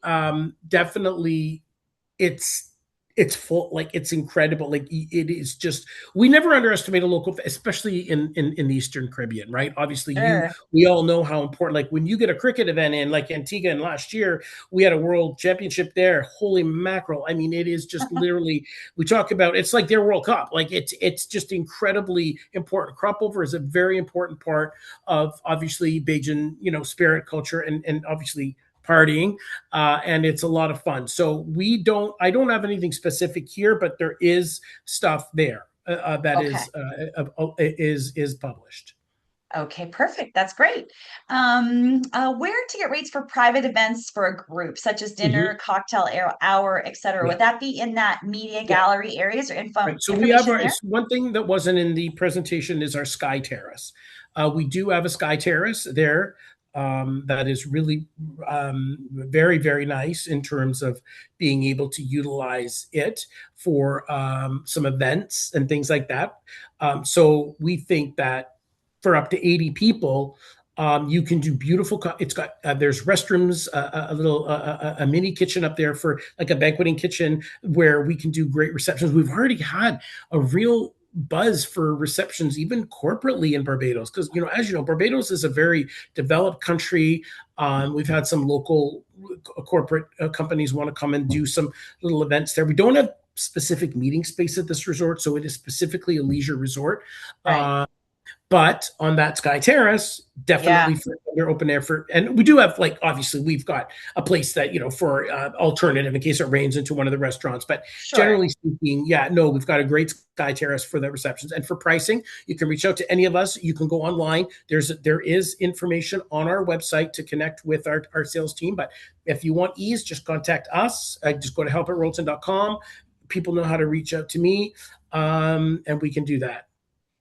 definitely, it's full, like it's incredible, like it is just, we never underestimate a local, especially in the Eastern Caribbean, right? Obviously sure. we all know how important, like when you get a cricket event in like Antigua, and last year we had a world championship there, holy mackerel, I mean, it is just literally, we talk about, it's like their World Cup, like it's just incredibly important. Crop over is a very important part of obviously Bajan, spirit, culture, and obviously partying, and it's a lot of fun. So I don't have anything specific here, but there is stuff there that Okay. is published. Okay, perfect. That's great. Where to get rates for private events for a group, such as dinner, Mm-hmm. hour, etc. Yeah, Would that be in that media yeah. gallery areas or Right. So we have information our, there? it's one thing that wasn't in the presentation is our sky terrace. We do have a sky terrace there, that is really very, very nice in terms of being able to utilize it for some events and things like that. So we think that for up to 80 people, you can do beautiful. It's got there's restrooms, a little a mini kitchen up there for like a banqueting kitchen where we can do great receptions. We've already had a real buzz for receptions, even corporately in Barbados, because as you know, Barbados is a very developed country. We've had some local corporate companies want to come and do some little events there. We don't have specific meeting space at this resort, so it is specifically a leisure resort. Right. Uh, but on that Sky Terrace, Yeah, definitely for their open air and we do have, like, obviously we've got a place that, for alternative in case it rains into one of the restaurants. But sure. generally speaking, yeah, no, we've got a great Sky Terrace for the receptions. And for pricing, you can reach out to any of us. You can go online. There is information on our website to connect with our sales team. But if you want ease, just contact us. Just go to help@royalton.com. People know how to reach out to me, and we can do that.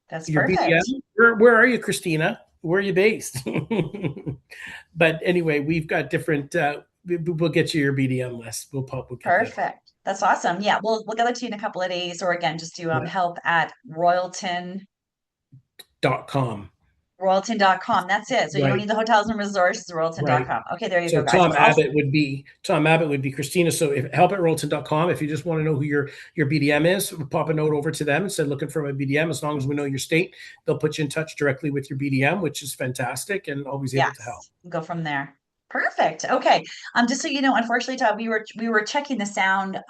That's Your perfect. BDM? Where are you, Christina? Where are you based? But anyway, we've got different. We'll get you your BDM list. We'll get that on. Perfect. That's awesome. Yeah, we'll get that to you in a couple of days, or again, just do Yeah. help at .com. Royalton.com. That's it. So you don't Right. need the hotels and resorts, it's Right. Royalton.com. Okay, there you So go, guys. Tom Abbott would be Christina. So if help@royalton.com, if you just want to know who your BDM is, pop a note over to them and say looking for a BDM. As long as we know your state, they'll put you in touch directly with your BDM, which is fantastic and always able to help. Yes, go from there. Perfect. Okay. Just so you know, unfortunately, Todd, we were checking the sound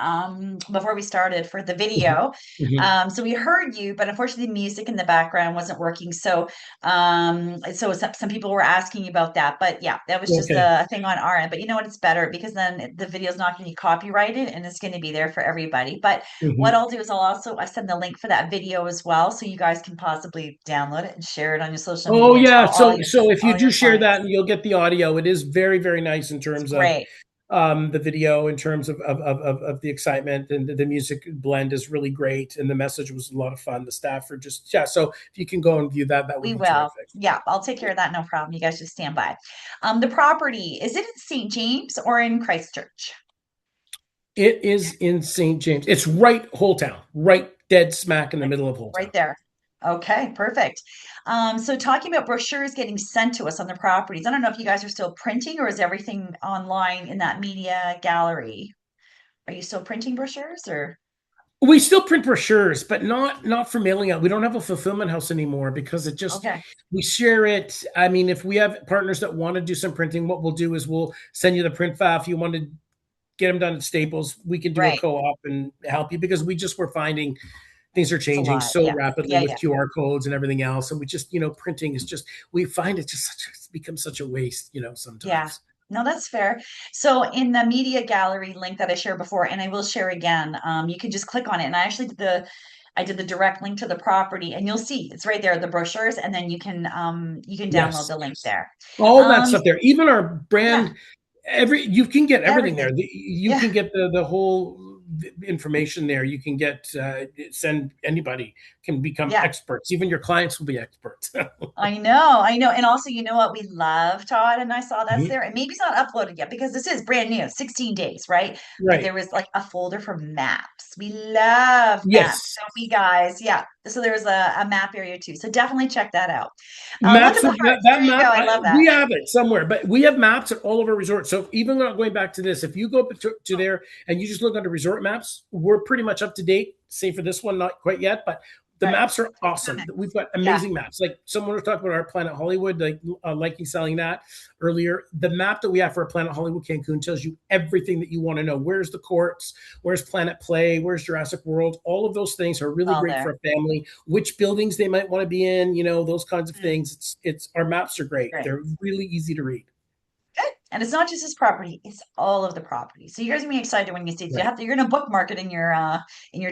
before we started for the Mhm. video. Mhm. So we heard you, but unfortunately the music in the background wasn't working. So some people were asking you about that. But yeah, that was just Okay. a thing on our end. But you know what? It's better because then the video's not going to be copyrighted and it's going to be there for everybody. But what Mhm. I'll do is I send the link for that video as well, so you guys can possibly download it and share it on your social Oh media and yeah. tell So if you all do your share that, clients. you'll get the audio. It is very, very nice in It's terms of great. the video, in terms of the excitement, and the music blend is really great. And the message was a lot of fun. The staff are just, yeah. So if you can go and view that, that would We be will. terrific. Yeah, I'll take care of that. No problem. You guys just stand by. The property, is it in St. James or in Christchurch? It is in St. James. It's right Whole Town, right dead smack in the Right, middle of Whole right Town. there. Okay, perfect. So talking about brochures getting sent to us on the properties, I don't know if you guys are still printing or is everything online in that media gallery? Are you still printing brochures or? We still print brochures, but not for mailing out. We don't have a fulfillment house anymore because it just, Okay, we share it. I mean, if we have partners that want to do some printing, what we'll do is we'll send you the print file. If you want to get them done at Staples, we can do a right. co-op and help you, because we just were finding things are It's a changing lot. so Yeah. rapidly Yeah, with yeah. QR codes and everything else. And we just, printing is just, we find it just it's become such a waste, Yeah. sometimes. No, that's fair. So in the media gallery link that I shared before, and I will share again, you can just click on it. And I did the direct link to the property, and you'll see it's right there, the brochures, and then you can download Yes. the link there. All that Um, stuff there. Even our yeah, brand You can get everything there. Everything. You Yeah. can get the whole information there. You can get send anybody can become Yeah. experts. Even your clients will be experts. I know, I know. And also, you know what we love, Todd, and I saw that's Mhm. there. And maybe it's not uploaded yet because this is brand new, 16 days, right? But Right. there was like a folder for maps. We love maps, Yes. don't we, guys? Yeah. So there's a map area too. So definitely check that out. Look Maps at the of that, hearts. that There you go. map, I love that. we have it somewhere, but we have maps at all of our resorts. So even going back to this, if you go to there and you just look under resort maps, we're pretty much up to date. Save for this one, not quite yet, but the Right. maps are awesome. We've got Yeah. amazing maps. Like someone was talking about our Planet Hollywood, like liking selling that earlier. The map that we have for our Planet Hollywood Cancun tells you everything that you want to know. Where's the courts? Where's Planet Play? Where's Jurassic World? All of those things are really All great there. for a family. Which buildings they might want to be in, those kinds of Mm, things. It's our maps are great. great. They're really easy to read. Good. And it's not just this property, it's all of the property. So you guys gonna be excited when you see Right. you're gonna bookmark it in your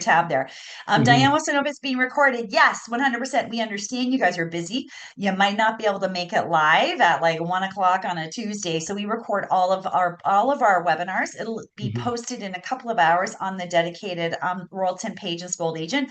tab there. Diane Mm-hmm. wants to know if it's being recorded. Yes, 100%. We understand you guys are busy. You might not be able to make it live at like 1 o'clock on a Tuesday. So we record all of our webinars. It'll be Mm-hmm. posted in a couple of hours on the dedicated Royalton page and Gold Agent.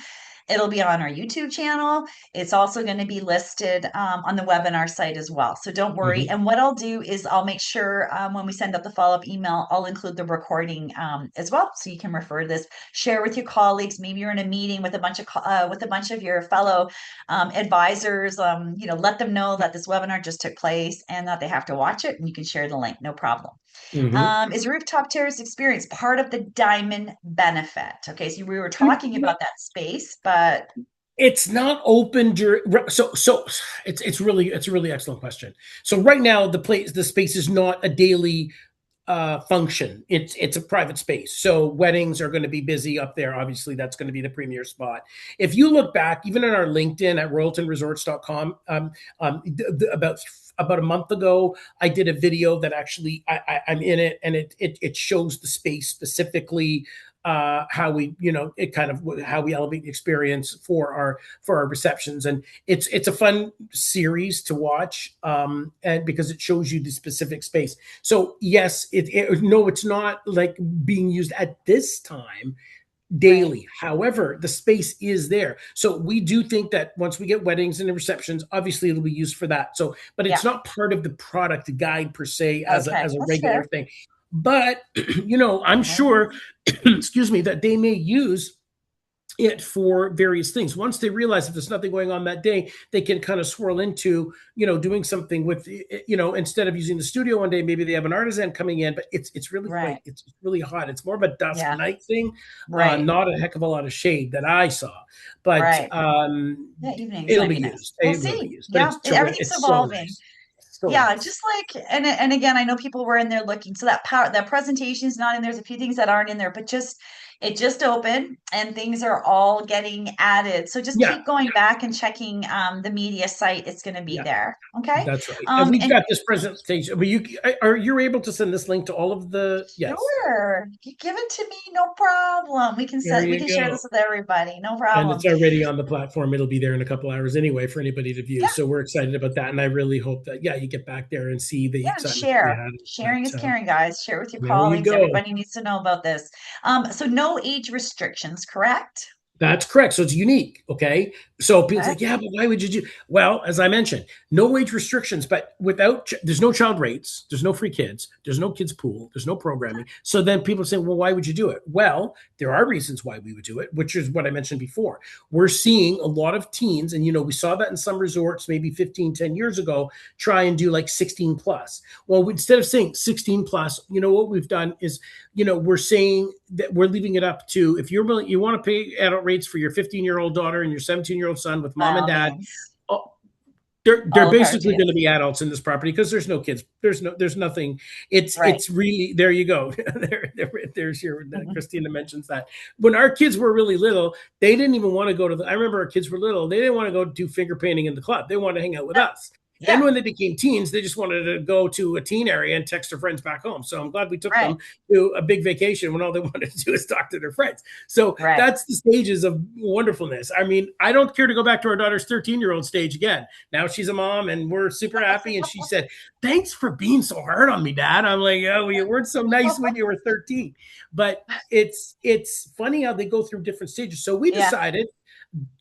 It'll be on our YouTube channel. It's also going to be listed on the webinar site as well. So don't worry. Mm-hmm. And what I'll do is I'll make sure when we send out the follow-up email, I'll include the recording as well, so you can refer to this, share with your colleagues. Maybe you're in a meeting with a bunch of your fellow advisors. Let them know that this webinar just took place and that they have to watch it, and you can share the link. No problem. Mm-hmm. Is rooftop terrace experience part of the diamond benefit? Okay, so we were talking about that space, but It's not open during so it's a really excellent question. So right now the space is not a daily function. It's a private space. So weddings are going to be busy up there. Obviously, that's going to be the premier spot. If you look back, even in our LinkedIn at royaltonresorts.com, about a month ago, I did a video that actually I'm in it, and it shows the space specifically, how we it kind of how we elevate the experience for our receptions, and it's a fun series to watch, and because it shows you the specific space. So yes, no, it's not like being used at this time right. daily. However, the space is there. So we do think that once we get weddings and receptions, obviously it'll be used for that. So, but Yeah. it's not part of the product guide per se as Okay. a That's regular fair. thing. But I'm sure, excuse me, that they may use it for various things. Once they realize that there's nothing going on that day, they can kind of swirl into, doing something with, instead of using the studio one day, maybe they have an artisan coming in, but it's really Right. it's really hot. It's more of a dusk Yeah. night thing, Right. not a heck of a lot of shade that I saw, but Right. Yeah. Evenings it'll might be be nice. used. We'll It will be see. used, but Yeah. it's terrific. Everything's It's so evolving. nice. So Yeah. nice. Just like, and again, I know people were in there looking. So that presentation is not in. There's a few things that aren't in there, but it just opened and things are all getting added. So just Yeah, keep going back and checking the media site. It's going to be yeah. there. Okay. That's right. And we've And got this presentation. But are you able to send this link to all of the? Yes. sure, you give it to me, no problem. We can There we you can share this go. with everybody, no And problem. it's already on the platform. It'll be there in a couple hours anyway for anybody to view. Yeah, So we're excited about that. And I really hope that, yeah, you get back there and see the yeah, and excitement that we share. had. Sharing is But caring, guys. Share with your there you colleagues. go. Everybody needs to know about this. So no age restrictions, correct? That's correct. So it's unique. Okay. So people Okay. say, yeah, but why would you do? Well, as I mentioned, no age restrictions, but there's no child rates, there's no free kids, there's no kids pool, there's no programming. So then people say, well, why would you do it? Well, there are reasons why we would do it, which is what I mentioned before. We're seeing a lot of teens, and we saw that in some resorts maybe 10 years ago, try and do like 16 plus. Well, instead of saying 16 plus, what we've done is, we're saying that we're leaving it up to, if you're willing, you want to pay adult rates for your 15-year-old daughter and your 17-year-old son with By mom and all dad. means, Oh, they're all the power to basically you. going to be adults in this property because there's no kids. There's nothing. Right. It's really, there you go. There's your Christina mentions that when our kids were really little, they didn't even want to go to I remember our kids were little. They didn't want to go do finger painting in the club. They wanted to hang out with us. Then Yeah. when they became teens, they just wanted to go to a teen area and text their friends back home. So I'm glad we took Right. them to a big vacation when all they wanted to do is talk to their friends. So Right. that's the stages of wonderfulness. I mean, I don't care to go back to our daughter's 13-year-old stage again. Now she's a mom and we're super happy. And she said, "Thanks for being so hard on me, Dad." I'm like, "Oh, well, you weren't so nice when you were 13." But it's funny how they go through different stages. So we Yeah. decided,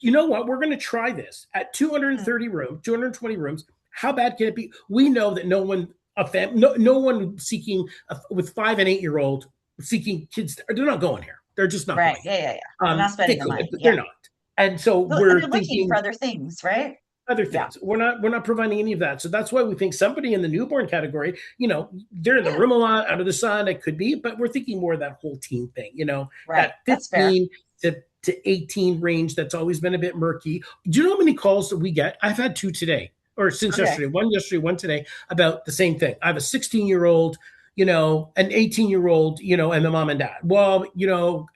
you know what, we're going to try this at Mm. 230 rooms, 220 rooms. How bad can it be? We know that no one seeking with 5 and 8-year-old seeking kids, they're not going here. They're just not Right. going Yeah. Yeah. here. Yeah. They're not They spending the could, money. but they're Yeah. not. And so Well, and they're we're looking for thinking other things, right? other Yeah. things. We're not providing any of that. So that's why we think somebody in the newborn category, they're in the Yeah. room a lot, out of the sun. It could be, but we're thinking more of that whole teen thing. Right. That That's fair. 15 to 18 range that's always been a bit murky. Do you know how many calls that we get? I've had two today, or since Okay. yesterday, one today, about the same thing. I have a 16-year-old, an 18-year-old, and the mom and dad. Well,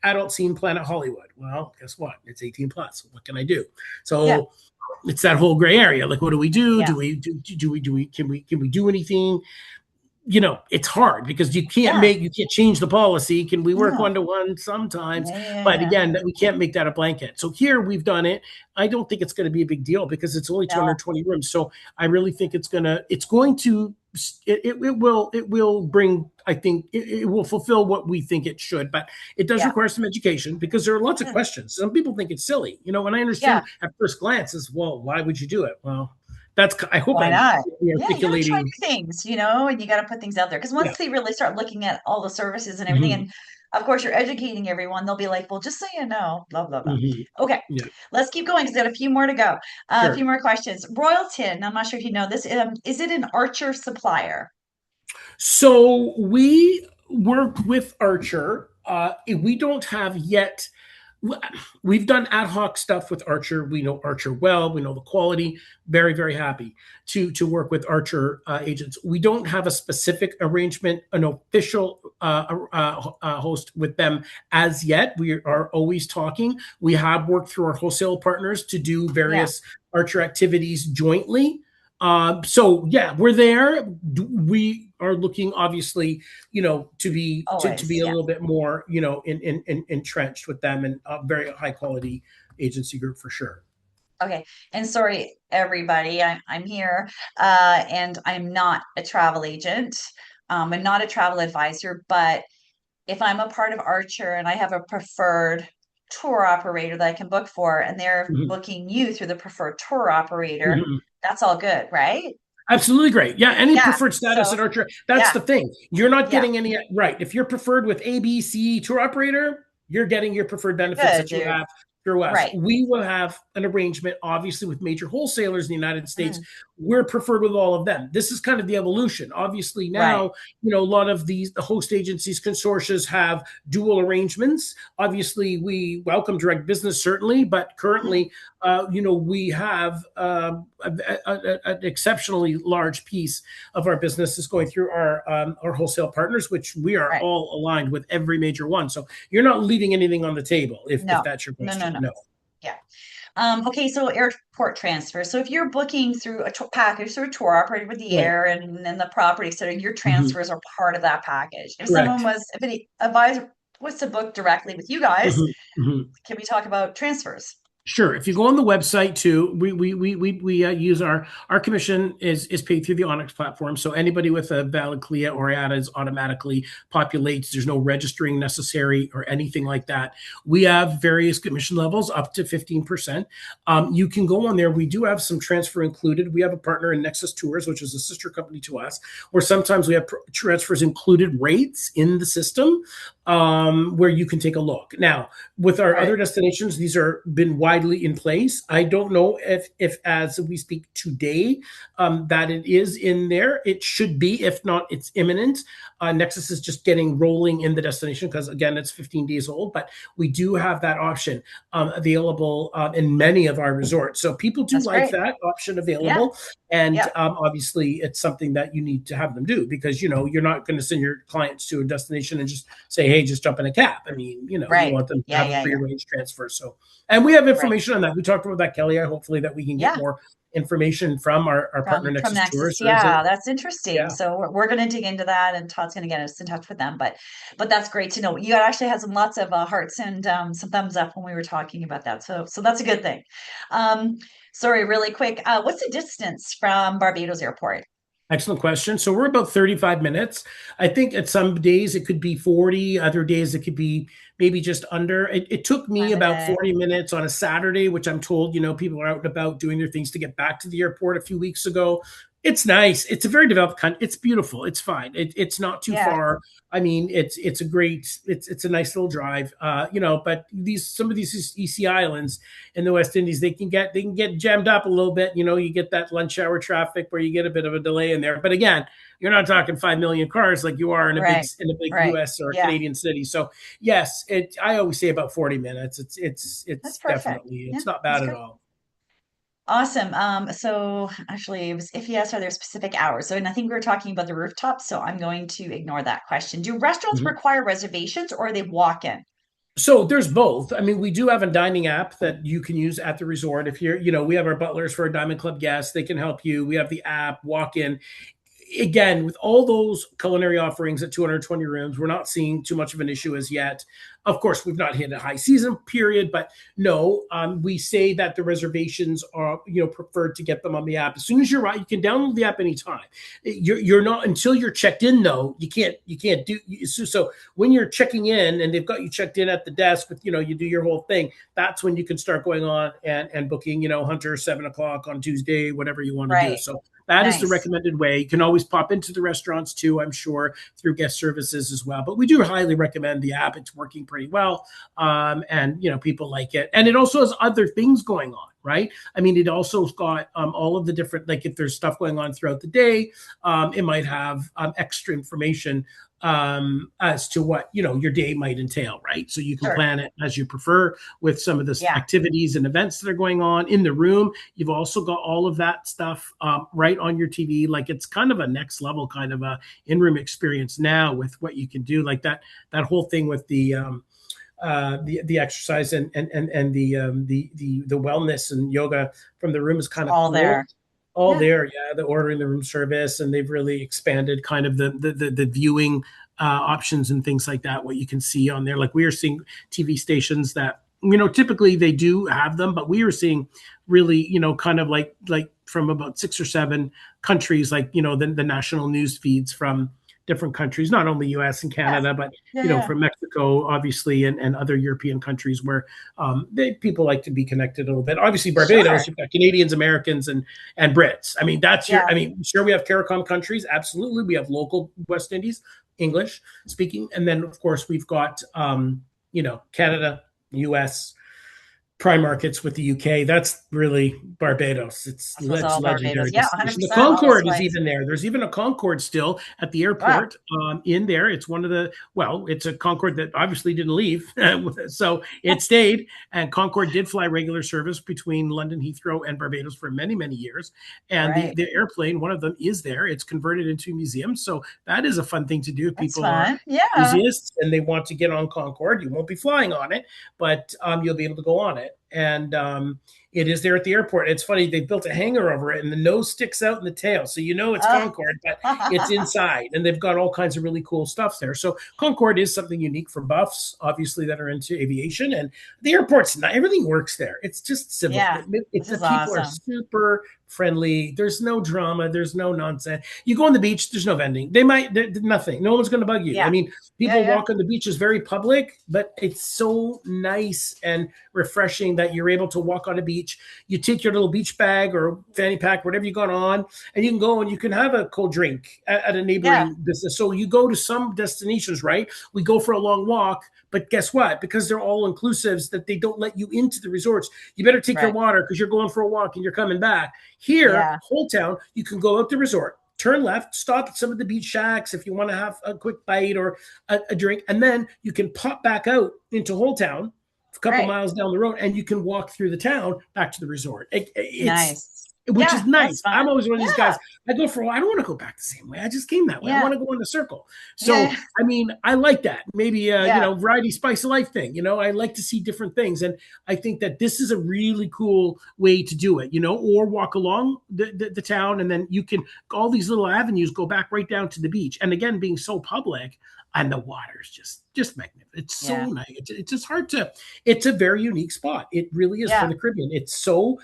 adult scene Planet Hollywood. Well, guess what? It's 18 plus. What can I do? Yeah. So it's that whole gray area. Like, what do we do? Yeah. Can we do anything? It's hard because Yeah. you can't change the policy. Can we work No. 1-to-1 sometimes? Yeah. Yeah. But Yeah. again, that we can't make that a blanket. So here we've done it. I don't think it's going to be a big deal because it's only No. 220 rooms. So I really think it's going to it will bring, I think it will fulfill what we think it should, but it does Yeah. require some education because there are lots of Yeah. questions. Some people think it's silly, and I understand Yeah. at first glance is, well, why would you do it? Well, I hope Why I'm not? Yeah, you got to try articulating. new things, and you got to put things out there. Because Yeah. once they really start looking at all the services and everything, Mhm. and of course you're educating everyone, they'll be like, "Well, just so you know, blah blah blah." Mhm. Okay, Yeah, let's keep going because we got a few more to go. A few sure. more questions. Royalton, I'm not sure if you know this. Is it an Archer supplier? So we work with Archer. We don't have yet. We've done ad hoc stuff with Archer. We know Archer well. We know the quality. Very, very happy to work with Archer agents. We don't have a specific arrangement, an official host with them as yet. We are always talking. We have worked through our wholesale partners to do Yeah, various Archer activities jointly. So yeah, we're there. We are looking, obviously, to be always. a Yeah. little bit more, entrenched with them, and a very high quality agency group for sure. Okay. And sorry, everybody, I'm here, and I'm not a travel agent. I'm not a travel advisor, but if I'm a part of Archer and I have a preferred tour operator that I can book for, and they're Mhm. booking you through the preferred tour operator, Mhm. that's all good, right? Absolutely great. Yeah, any Yeah. preferred status So, at Archer. That's yeah, the thing. You're not yeah, getting any right. If you're preferred with ABC tour operator, you're getting your preferred benefits good, that you dude. have through us. Right. We will have an arrangement, obviously, with major wholesalers in the United States. Mm, We're preferred with all of them. This is kind of the evolution. Obviously, right. now, a lot of the host agencies, consortia have dual arrangements. Obviously, we welcome direct business, certainly, but Mm, currently, we have an exceptionally large piece of our business is going through our wholesale partners, which we are right. all aligned with every major one. So you're not leaving anything on the table if No, that's your no, no, question. no. No. Yeah. Okay, so airport transfer. So if you're booking through a package through a tour operator with the Right. air and then the property, so your Mhm. transfers are part of that package. Correct. If any advisor was to book directly with you guys, Mhm. Mhm. can we talk about transfers? Sure. If you go on the website too, we use our commission is paid through the Onyx platform. So anybody with a valid CLIA or IATA is automatically populates. There's no registering necessary or anything like that. We have various commission levels up to 15%. You can go on there. We do have some transfer included. We have a partner in Nexus Tours, which is a sister company to us, where sometimes we have transfers included rates in the system, where you can take a look. Now, with our Right. other destinations, these are been widely in place. I don't know if as we speak today, that it is in there. It should be. If not, it's imminent. Nexus is just getting rolling in the destination because, again, it's 15 days old. But we do have that option available in many of our resorts. So people do That's like great. that option Yeah. available. And Yeah. obviously, it's something that you need to have them do because you're not going to send your clients to a destination and just say, "Hey, just jump in a cab." I mean, you Right. want them to Yeah. have a Yeah. free Yeah. range transfer. So, and we have Right. information on that. We talked about that, Kelly. Hopefully, that we can get Yeah. more information from our partner From Nexus Nexus. Tours. Yeah, that's interesting. Yeah. So we're going to dig into that, and Todd's going to get us in touch with them. But that's great to know. You actually had some lots of hearts and some thumbs up when we were talking about that. So that's a good thing. Um, sorry, really quick. What's the distance from Barbados Airport? Excellent question. So we're about 35 minutes. I think at some days it could be 40, other days it could be maybe just under. It took me Time of about day. 40 minutes on a Saturday, which I'm told, people are out and about doing their things to get back to the airport a few weeks ago. It's nice. It's a very developed country. It's beautiful. It's fine. It's not too Yeah, far. I mean, it's a great, it's a nice little drive. But some of these EC islands in the West Indies, they can get jammed up a little bit. You get that lunch hour traffic where you get a bit of a delay in there. But again, you're not talking 5 million cars like you are in a big right, right. U.S. or a Yeah, Canadian city. So yes, I always say about 40 minutes. that's It's perfect. definitely Yeah, it's not that's bad at great. all. Awesome. So actually, it was if yes, are there specific hours? So, and I think we were talking about the rooftops, so I'm going to ignore that question. Do restaurants Mhm. require reservations or are they walk in? So there's both. I mean, we do have a dining app that you can use at the resort. If we have our butlers for our Diamond Club guests. They can help you. We have the app, walk in. Again, with all those culinary offerings at 220 rooms, we're not seeing too much of an issue as yet. Of course, we've not hit a high season period, but no, we say that the reservations are, preferred to get them on the app. As soon as you're right, you can download the app anytime. You're not until you're checked in though. You can't do so when you're checking in and they've got you checked in at the desk with, you do your whole thing. That's when you can start going on and booking, Hunter 7 o'clock on Tuesday, whatever you want to do. Right. So that is the Nice. recommended way. You can always pop into the restaurants too, I'm sure, through guest services as well. But we do highly recommend the app. It's working pretty well. And, people like it. And it also has other things going on, right? I mean, it also's got all of the different, like if there's stuff going on throughout the day, it might have extra information as to what your day might entail, right? So you can Sure. plan it as you prefer with some of the Yeah. activities and events that are going on in the room. You've also got all of that stuff right on your TV. Like it's kind of a next level kind of a in-room experience now with what you can do, like that whole thing with the exercise and the wellness and yoga from the room is It's kind of all cool. there. All Yeah. there, yeah. The ordering the room service, and they've really expanded kind of the viewing options and things like that. What you can see on there, like we are seeing TV stations that typically they do have them, but we are seeing really kind of like from about 6 or 7 countries, like the national news feeds from different countries, not only US and Yeah. Canada, but Yeah. Yeah. from Mexico, obviously, and other European countries where people like to be connected a little bit. Obviously, Barbados, Sure. you've got Canadians, Americans, and Brits. I mean, Yeah. sure, we have CARICOM countries, absolutely. We have local West Indies, English speaking, and then of course we've got Canada, US, prime markets with the UK. That's really Barbados. That's all Barbados. Legendary Yeah, destination. The 100%. All those Concorde is flights. even there. There's even a Concorde still at the Wow. airport in there. It's one of it's a Concorde that obviously didn't leave. So it stayed. And Concorde did fly regular service between London Heathrow and Barbados for many, many years. And Right. the airplane, one of them is there. It's converted into a museum. So that is a fun thing to do if That's people are fun. Yeah. enthusiasts and they want to get on Concorde. You won't be flying on it, but you'll be able to go on it. And it is there at the airport. It's funny, they built a hangar over it and the nose sticks out in the tail. So it's Uh, Concorde, but it's inside. And they've got all kinds of really cool stuff there. So Concorde is something unique for buffs, obviously, that are into aviation. And the airport's not, everything works there. It's just civil. yeah. It's This the is people are awesome. super friendly. There's no drama. There's no nonsense. You go on the beach, there's no vending. Nothing. No one's going to bug you. I Yeah. mean, Yeah. people Yeah. walk on the beach is very public, but it's so nice and refreshing that you're able to walk on a beach. You take your little beach bag or fanny pack, whatever you got on, and you can go and you can have a cold drink at a Yeah. neighboring business. So you go to some destinations, right? We go for a long walk, but guess what? Because they're all inclusives that they don't let you into the resorts, you better take your Right. water because you're going for a walk and you're coming back. Here, Yeah. whole town, you can go out the resort, turn left, stop at some of the beach shacks if you want to have a quick bite or a drink, and then you can pop back out into Whole Town a couple Right. miles down the road, and you can walk through the town back to the resort. It's Nice. which is Yeah, that's nice. I'm fun. always one of these Yeah, guys. I go for a while. I don't want to go back the same way. I just came that way. I yeah, want to go in a circle. So, yeah, I mean, I like that. Maybe, yeah, variety, spice of life thing. I like to see different things. And I think that this is a really cool way to do it, or walk along the town and then you can, all these little avenues go back right down to the beach. And again, being so public, and the water's just magnificent. It's so yeah, nice. It's just hard to. It's a very unique spot. It really is for yeah. the Caribbean. It's so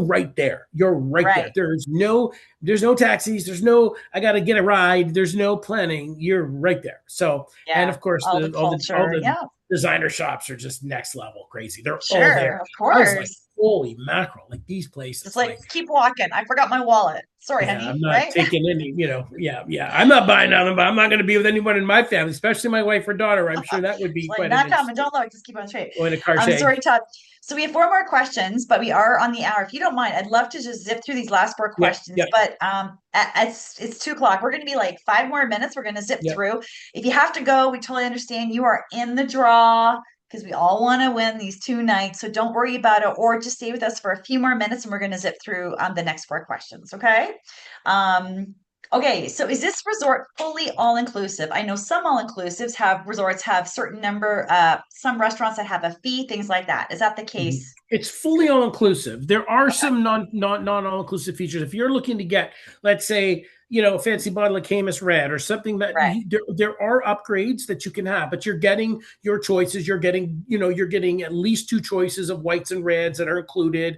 right there. You're right there. Right. There's no taxis. There's no I got to get a ride. There's no planning. You're right there. So and Yeah. of course All the all culture. the Yeah, designer shops are just next level crazy. They're all there. sure, of I was like, course. holy mackerel! Like these Just places, like like keep walking. I forgot my wallet. Sorry, yeah, honey. I'm not Right? taking any, yeah. I'm not buying nothing, but I'm not going to be with anyone in my family, especially my wife or daughter. I'm sure that would It's be like quite an not coming. interesting Don't look. Just keep on straight. going to Cartier. Sorry, Todd. So we have four more questions, but we are on the hour. If you don't mind, I'd love to just zip through these last four Yeah, questions. yeah, But it's 2 o'clock. We're going to be like 5 more minutes. We're going to zip yeah. through. If you have to go, we totally understand. You are in the draw because we all want to win these 2 nights. So don't worry about it, or just stay with us for a few more minutes, and we're going to zip through the next four questions. Okay. Um, Okay, so is this resort fully all inclusive? I know some all inclusives have resorts have certain number, some restaurants that have a fee, things like that. Is that the Mhm. case? It's fully all inclusive. There are Okay, some non all inclusive features. If you're looking to get, let's say, a fancy bottle of Camus Red or something that right. there are upgrades that you can have, but you're getting your choices. You're getting at least two choices of whites and reds that are included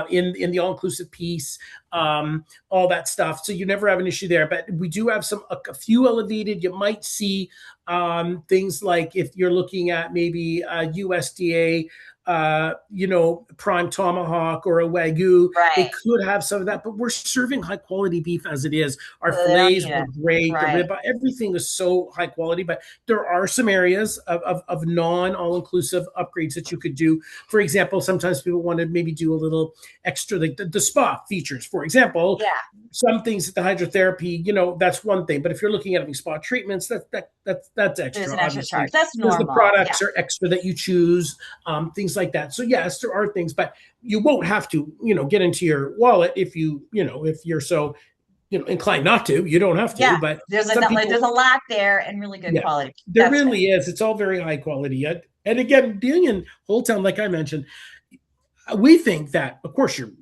in the all inclusive piece. All that stuff. So you never have an issue there. But we do have a few elevated. You might see things like if you're looking at maybe USDA prime tomahawk or a wagyu. They Right. could have some of that, but we're serving high quality beef as it is. Our So they don't fillets need were it. great. The Right. rib, everything is so high quality, but there are some areas of non all inclusive upgrades that you could do. For example, sometimes people want to maybe do a little extra, like the spa features, for example. Yeah. Some things at the hydrotherapy, that's one thing. But if you're looking at having spa treatments, that's There's extra, an extra charge. obviously, That's because the normal. Yeah. products are extra that you choose, things like that. So yes, there are things, but you won't have to, get into your wallet if you're so, inclined not to. You don't have to, Yeah. but There's a some not like people, there's a lot there and really good yeah, quality. there That's good. really is. It's all very high quality. And again, being in Old Town, like I mentioned, we think that, of course, you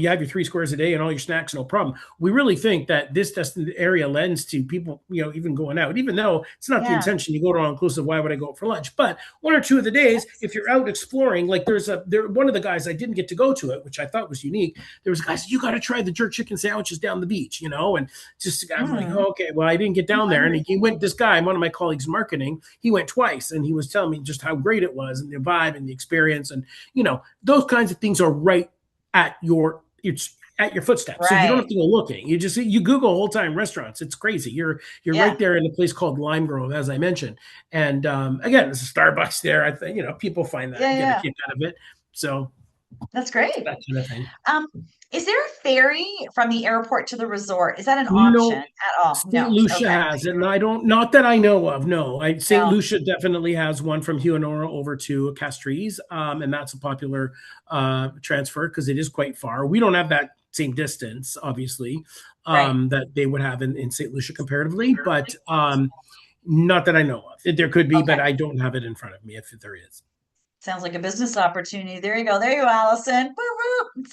have your 3 squares a day and all your snacks, no problem. We really think that this area lends to people, even going out, even though it's not the Yeah. intention. You go to all inclusive. Why would I go out for lunch? But one or two of the days, if you're out exploring, like one of the guys, I didn't get to go to it, which I thought was unique. There was a guy said, you got to try the jerk chicken sandwiches down the beach, and just I'm like, Mm, oh, okay, well, I didn't get I'm down there. And hungry. he went, this guy, one of my colleagues in marketing, he went twice and he was telling me just how great it was and the vibe and the experience. And, those kinds of things are right at it's at your footsteps. So you don't have Right. to go looking. You Google whole time restaurants. It's crazy. You're right Yeah. there in a place called Lime Grove, as I mentioned. And again, there's a Starbucks there. I think people find that Yeah. and get a Yeah. kick out of it. So That's great. that kind of thing. Um, is there a ferry from the airport to the resort? Is that an option No, at all? St. No. Lucia Okay. has it, and I don't, not that I know of. No, St. No. Lucia definitely has one from Huonora over to Castries, and that's a popular transfer because it is quite far. We don't have that same distance, obviously, Right. that they would have in St. Lucia comparatively, but not that I know of. There could be, but Okay. I don't have it in front of me if there is. Sounds like a business opportunity. There you go. There you go, Allison. Woo woo.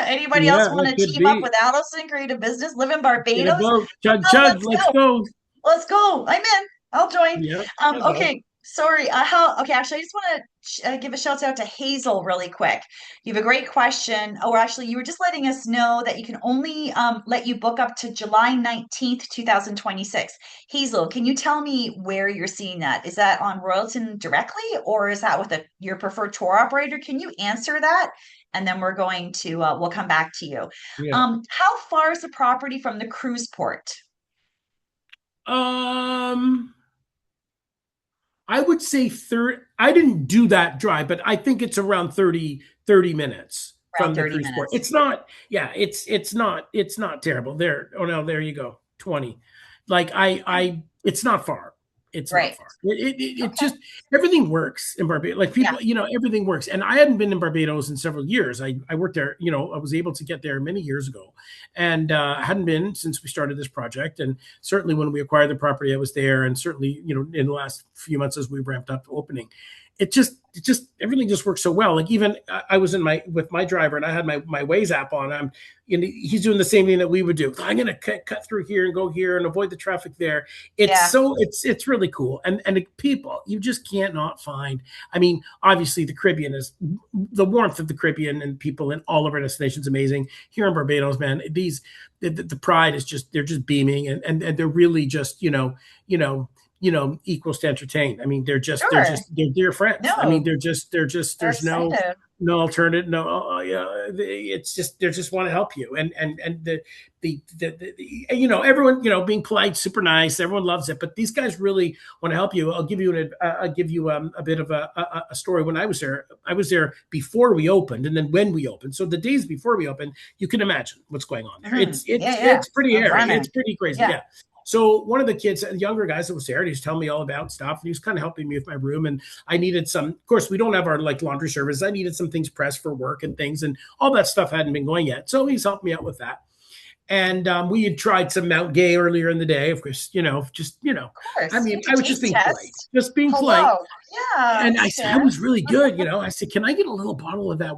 Anybody else Yeah, want that to could team up be. with Allison, create a business, live in Get a Barbados? boat, chug Oh, chug, let's let's go. go. Let's go. I'm in. I'll join. Yeah, I'll go. Okay. Sorry. Okay. Actually, I just want to give a shout out to Hazel really quick. You have a great question. Oh, actually, you were just letting us know that you can only let you book up to July 19th, 2026. Hazel, can you tell me where you're seeing that? Is that on Royalton directly, or is that with your preferred tour operator? Can you answer that? And then we'll come back to you. Yeah. How far is the property from the cruise port? Um, I would say 30. I didn't do that drive, but I think it's around 30 minutes Around from the 30 cruise port. minutes. It's not, yeah, it's not terrible. There, oh no, there you go. 20. Like it's not far. It's not Right. far. It Okay. just everything works in Barbados. Like Yeah. people, everything works. And I hadn't been in Barbados in several years. I worked there. I was able to get there many years ago, and I hadn't been since we started this project. And certainly when we acquired the property, I was there. And certainly, in the last few months as we ramped up opening, it just everything just works so well. Like even I was with my driver, and I had my Waze app on. He's doing the same thing that we would do. I'm gonna cut through here and go here and avoid the traffic there. Yeah. It's really cool, and the people you just can't not find. I mean, obviously the Caribbean is the warmth of the Caribbean, and people in all of our destinations amazing. Here in Barbados, man, the pride is just they're just beaming, and they're really just equals to entertain. I mean, Sure. they're dear friends. I mean, No, they're there's excited. no alternative. No, yeah, it's just they just want to help you, and everyone being polite, super nice, everyone loves it. But these guys really want to help you. I'll give you a bit of a story. When I was there before we opened, and then when we opened. So the days before we opened, you can imagine what's going on there. Hmm. Yeah, yeah. It's pretty I'm airy. It's running. pretty crazy. Yeah. Yeah. So one of the kids, the younger guys that was there, he was telling me all about stuff, and he was kind of helping me with my room. And I needed some. Of course, we don't have our like laundry service. I needed some things pressed for work and things, and all that stuff hadn't been going yet. So he's helped me out with that. And we had tried some Mount Gay earlier in the day, of course. Of I course. You mean, have to I was just taste being polite, test. just being polite. Hello. Yeah, And I that's said, I fair. was really good. I said, can I get a little bottle of that?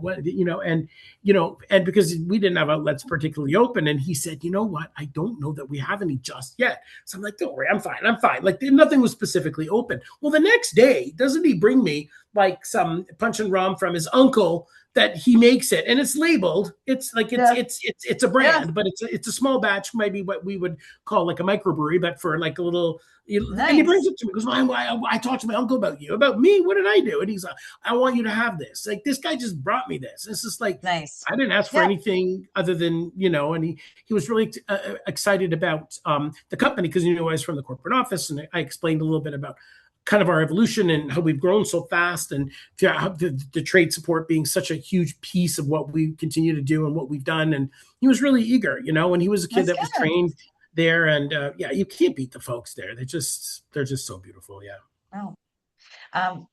And because we didn't have outlets particularly open. And he said, you know what? I don't know that we have any just yet. So I'm like, don't worry, I'm fine. I'm fine. Like nothing was specifically open. Well, the next day, doesn't he bring me like some punch and rum from his uncle that he makes it, and it's labeled. It's like Yeah. it's a Yeah. brand, but it's a small batch, maybe what we would call like a microbrewery, but for like a little. And he brings Nice. it to me. He goes, I talked to my uncle about you, about me. What did I do? And he's like, I want you to have this. Like this guy just brought me this. It's just like Nice. I didn't ask for Yeah. anything other than And he was really excited about the company because he knew I was from the corporate office, and I explained a little bit about kind of our evolution and how we've grown so fast, and the trade support being such a huge piece of what we continue to do and what we've done. And he was really eager, when he was a kid That's that was good. trained there. And yeah, you can't beat the folks there. They're just so beautiful. Yeah. Oh. Um,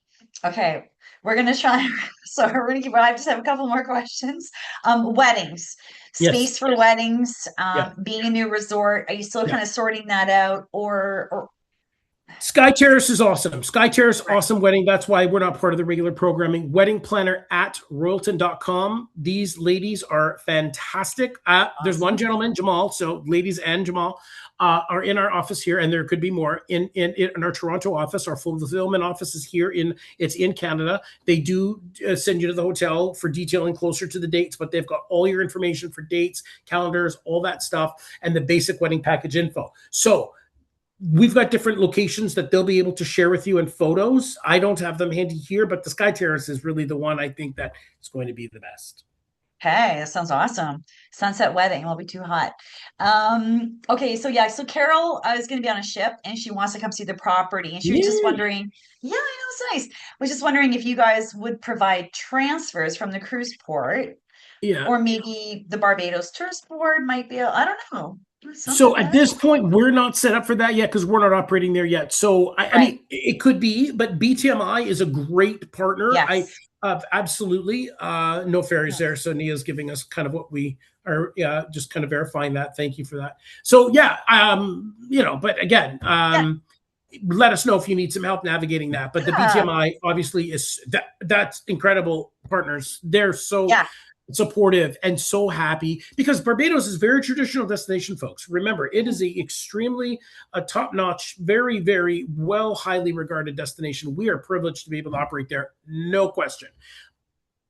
okay. We're gonna try. So we're gonna keep. I just have a couple more questions. Weddings, Yes. space for weddings. Yeah. Being a new resort, are you still Yeah. kind of sorting that out, or Sky Terrace is awesome. Sky Terrace, right? awesome wedding. That's why we're not part of the regular programming. Wedding planner at royalton.com. These ladies are fantastic. There's one Awesome. gentleman, Jamal. So ladies and Jamal are in our office here, and there could be more in our Toronto office. Our fulfillment office is here it's in Canada. They do send you to the hotel for detailing closer to the dates, but they've got all your information for dates, calendars, all that stuff, and the basic wedding package info. So we've got different locations that they'll be able to share with you in photos. I don't have them handy here, but the Sky Terrace is really the one I think that is going to be the best. Hey, that sounds awesome. Sunset wedding won't be too hot. Okay, so yeah, so Carol is going to be on a ship and she wants to come see the property. And she was just Yay. wondering, yeah, I know it's nice. Was just wondering if you guys would provide transfers from the cruise port, Yeah. or maybe the Barbados Tourist Board might be, I don't know, something So like at that. this point, we're not set up for that yet because we're not operating there yet. So I Right. mean, it could be, but BTMI is a great partner. I Yes. absolutely no ferries Yeah. there. So Nia's giving us kind of what we are, yeah, just kind of verifying that. Thank you for that. So yeah, but again, Yeah. let us know if you need some help navigating that. But the Yeah. BTMI obviously is that's incredible partners. They're so Yeah. supportive and so happy because Barbados is a very traditional destination, folks. Remember, it is a extremely top-notch, very, very well, highly regarded destination. We are privileged to be able to operate there, no question.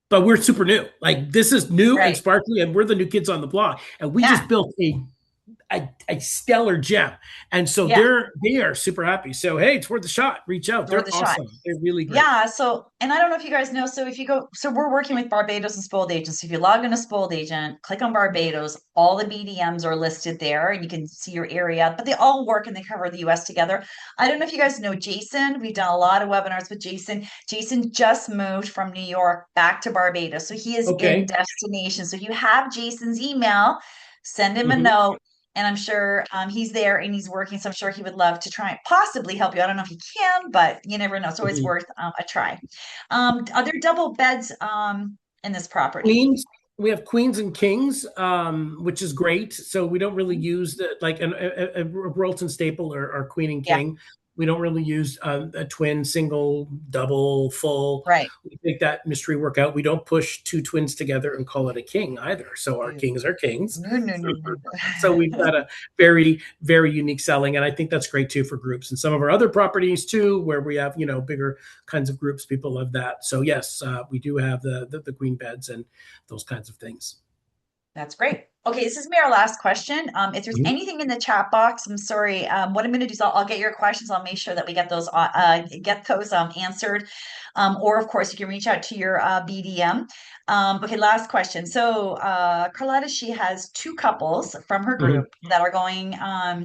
But we're super new. Like this is new and Right. sparkly, and we're the new kids on the block. And we Yeah. just built a stellar gem. And so Yeah. they are super happy. So hey, it's worth the shot. Reach out. Worth They're a shot. awesome. They're really great. Yeah, so and I don't know if you guys know, so if you go, so we're working with Barbados and Spoiled Agents. So if you log in to Spoiled Agent, click on Barbados, all the BDMs are listed there and you can see your area, but they all work and they cover the US together. I don't know if you guys know Jason. We've done a lot of webinars with Jason. Jason just moved from New York back to Barbados. So he is in Okay. destination. So if you have Jason's email, send him a Mhm. note and I'm sure he's there and he's working. So I'm sure he would love to try and possibly help you. I don't know if he can, but you never know. It's always Mhm. worth a try. Are there double beds in this property? Queens. We have queens and kings, which is great. So we don't really use the like a Royalton staple or queen and Yeah, king. We don't really use a twin, single, double, full. right. We make that mystery work out. We don't push two twins together and call it a king either. So our Ew. kings are kings. No, no, no, no. So we've got a very, very unique selling, and I think that's great too for groups. And some of our other properties too, where we have bigger kinds of groups, people love that. So yes, we do have the queen beds and those kinds of things. That's great. Okay, this is our last question. If there's Mhm. anything in the chat box, I'm sorry. What I'm going to do is I'll get your questions. I'll make sure that we get those answered. Or of course, you can reach out to your BDM. Okay, last question. So Carlotta, she has two couples from her group Mhm. that are going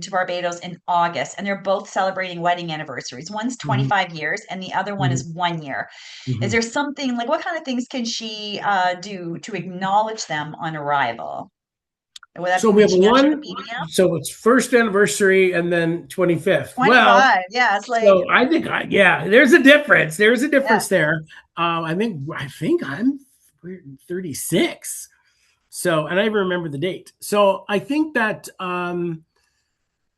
to Barbados in August, and they're both celebrating wedding anniversaries. One's Mhm. 25 years, and the other one Mhm. is 1 year. Is Mhm. there something like what kind of things can she do to acknowledge them on arrival? Would that So be we have reaching out to the one. BDM? So it's first anniversary and then 25th. Well, 25. Yeah, it's like, so I think yeah, there's a difference. There's a yeah. difference there. I think I'm 36. So, and I even remember the date. So I think that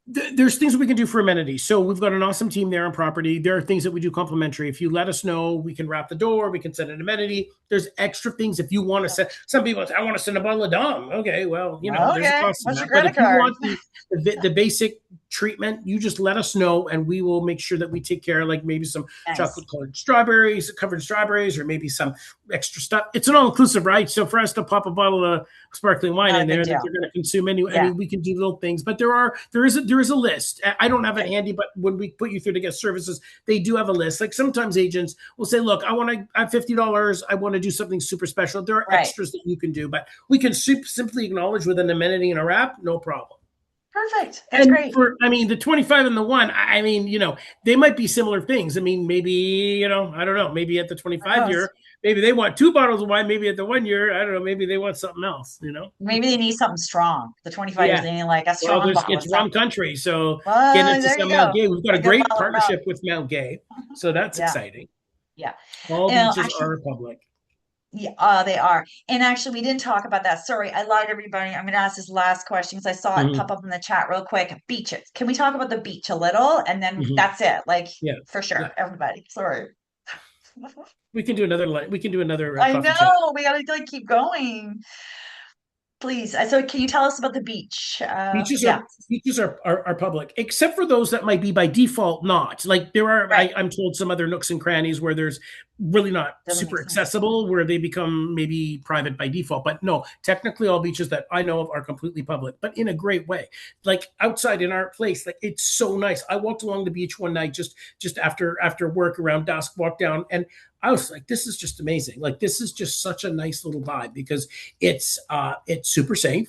there's things we can do for amenities. So we've got an awesome team there on property. There are things that we do complimentary. If you let us know, we can wrap the door. We can send an amenity. There's extra things if you want to send. Some people say, I want to send a bottle of Dom. Okay, well, there's a Okay. cost to What's your that. But credit if you card? want the basic treatment, you just let us know, and we will make sure that we take care of like maybe some Nice. chocolate colored strawberries, covered strawberries, or maybe some extra stuff. It's an all inclusive, right? So for us to pop a bottle of sparkling wine Not a in big there that deal. they're going to consume anyway. I Yeah. mean, we can do little things, but there is a list. I don't have it Okay. handy, but when we put you through to get services, they do have a list. Like sometimes agents will say, "Look, I have $50. I want to do something super special." There are Right. extras that you can do, but we can simply acknowledge with an amenity and a wrap, no problem. Perfect. That's And great. I mean, the 25 and the one, they might be similar things. I mean, maybe, I don't know, maybe at the Who 25 knows? year, maybe they want two bottles of wine. Maybe at the 1 year, I don't know, maybe they want something else. Maybe they need something strong. The 25 years, Yeah. they need like a Well, strong bottle of it's rum something. country. So get Well, into there you some Mount go. Gay. We've got a A good great bottle of rum. partnership with Mount Gay. So that's Yeah. exciting. Yeah. All beaches Actually, are public. yeah, they are. And actually, we didn't talk about that. Sorry, I lied to everybody. I'm going to ask this last question because I saw it pop Mhm. up in the chat real quick. Beaches. Can we talk about the beach a little? And then Mhm. that's it. Like, Yeah. for Yeah. sure, everybody. Sorry. We can do another I coffee chat. know. We got to like keep going. Please. So, can you tell us about the beach? Beaches Yeah, are beaches are public, except for those that might be by default not. Like there are, right. I'm told some other nooks and crannies where there's really not Doesn't super make sense. accessible, where they become maybe private by default. But no, technically all beaches that I know of are completely public, but in a great way. Like outside in our place, like it's so nice. I walked along the beach one night just after work around dusk, walked down, and I was like, this is just amazing. Like this is just such a nice little vibe because it's super safe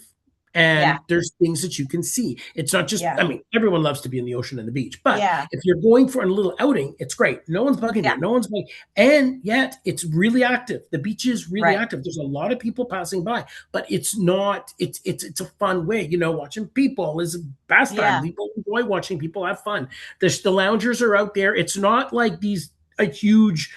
Yeah, and there's things that you can see. It's not just, yeah, I mean, everyone loves to be in the ocean and the beach, but yeah, if you're going for a little outing, it's great. No one's bugging yeah. you. No one's bugging. And yet it's really active. The beach is really Right. active. There's a lot of people passing by, but it's not, it's a fun way, watching people is a pastime. Yeah, People enjoy watching people have fun. The loungers are out there. It's not like these a huge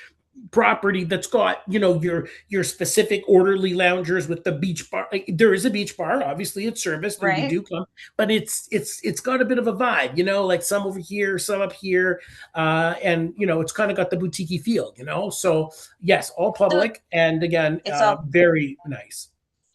property that's got your specific orderly loungers with the beach bar. Like, there is a beach bar, obviously it's serviced and we right. do come, but it's got a bit of a vibe, like some over here, some up here, and it's kind of got the boutique feel, so yes, all So public, and again, it's all very nice.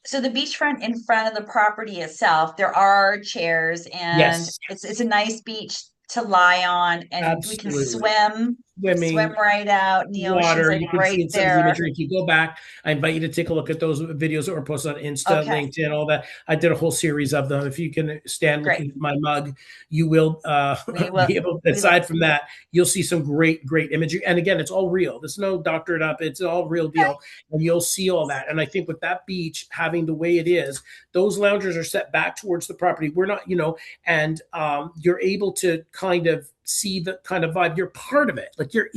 so the beachfront in front of the property itself, there are chairs and Yes, it's a nice beach to lie on and we can absolutely. swim Swimming, right out in the ocean's water. like You can see right in some of the there. imagery. If you go back, I invite you to take a look at those videos that were posted on Insta, Okay, LinkedIn, all that. I did a whole series of them. If you can stand great. looking at my mug, you will We will be able. we look Aside from that, you'll see some great, great imagery. And again, it's all real. There's no doctored up. It's all real okay. deal, and you'll see all that. And I think with that beach having the way it is, those loungers are set back towards the property. We're not, and you're able to kind of see the kind of vibe. You're part of it. Like you're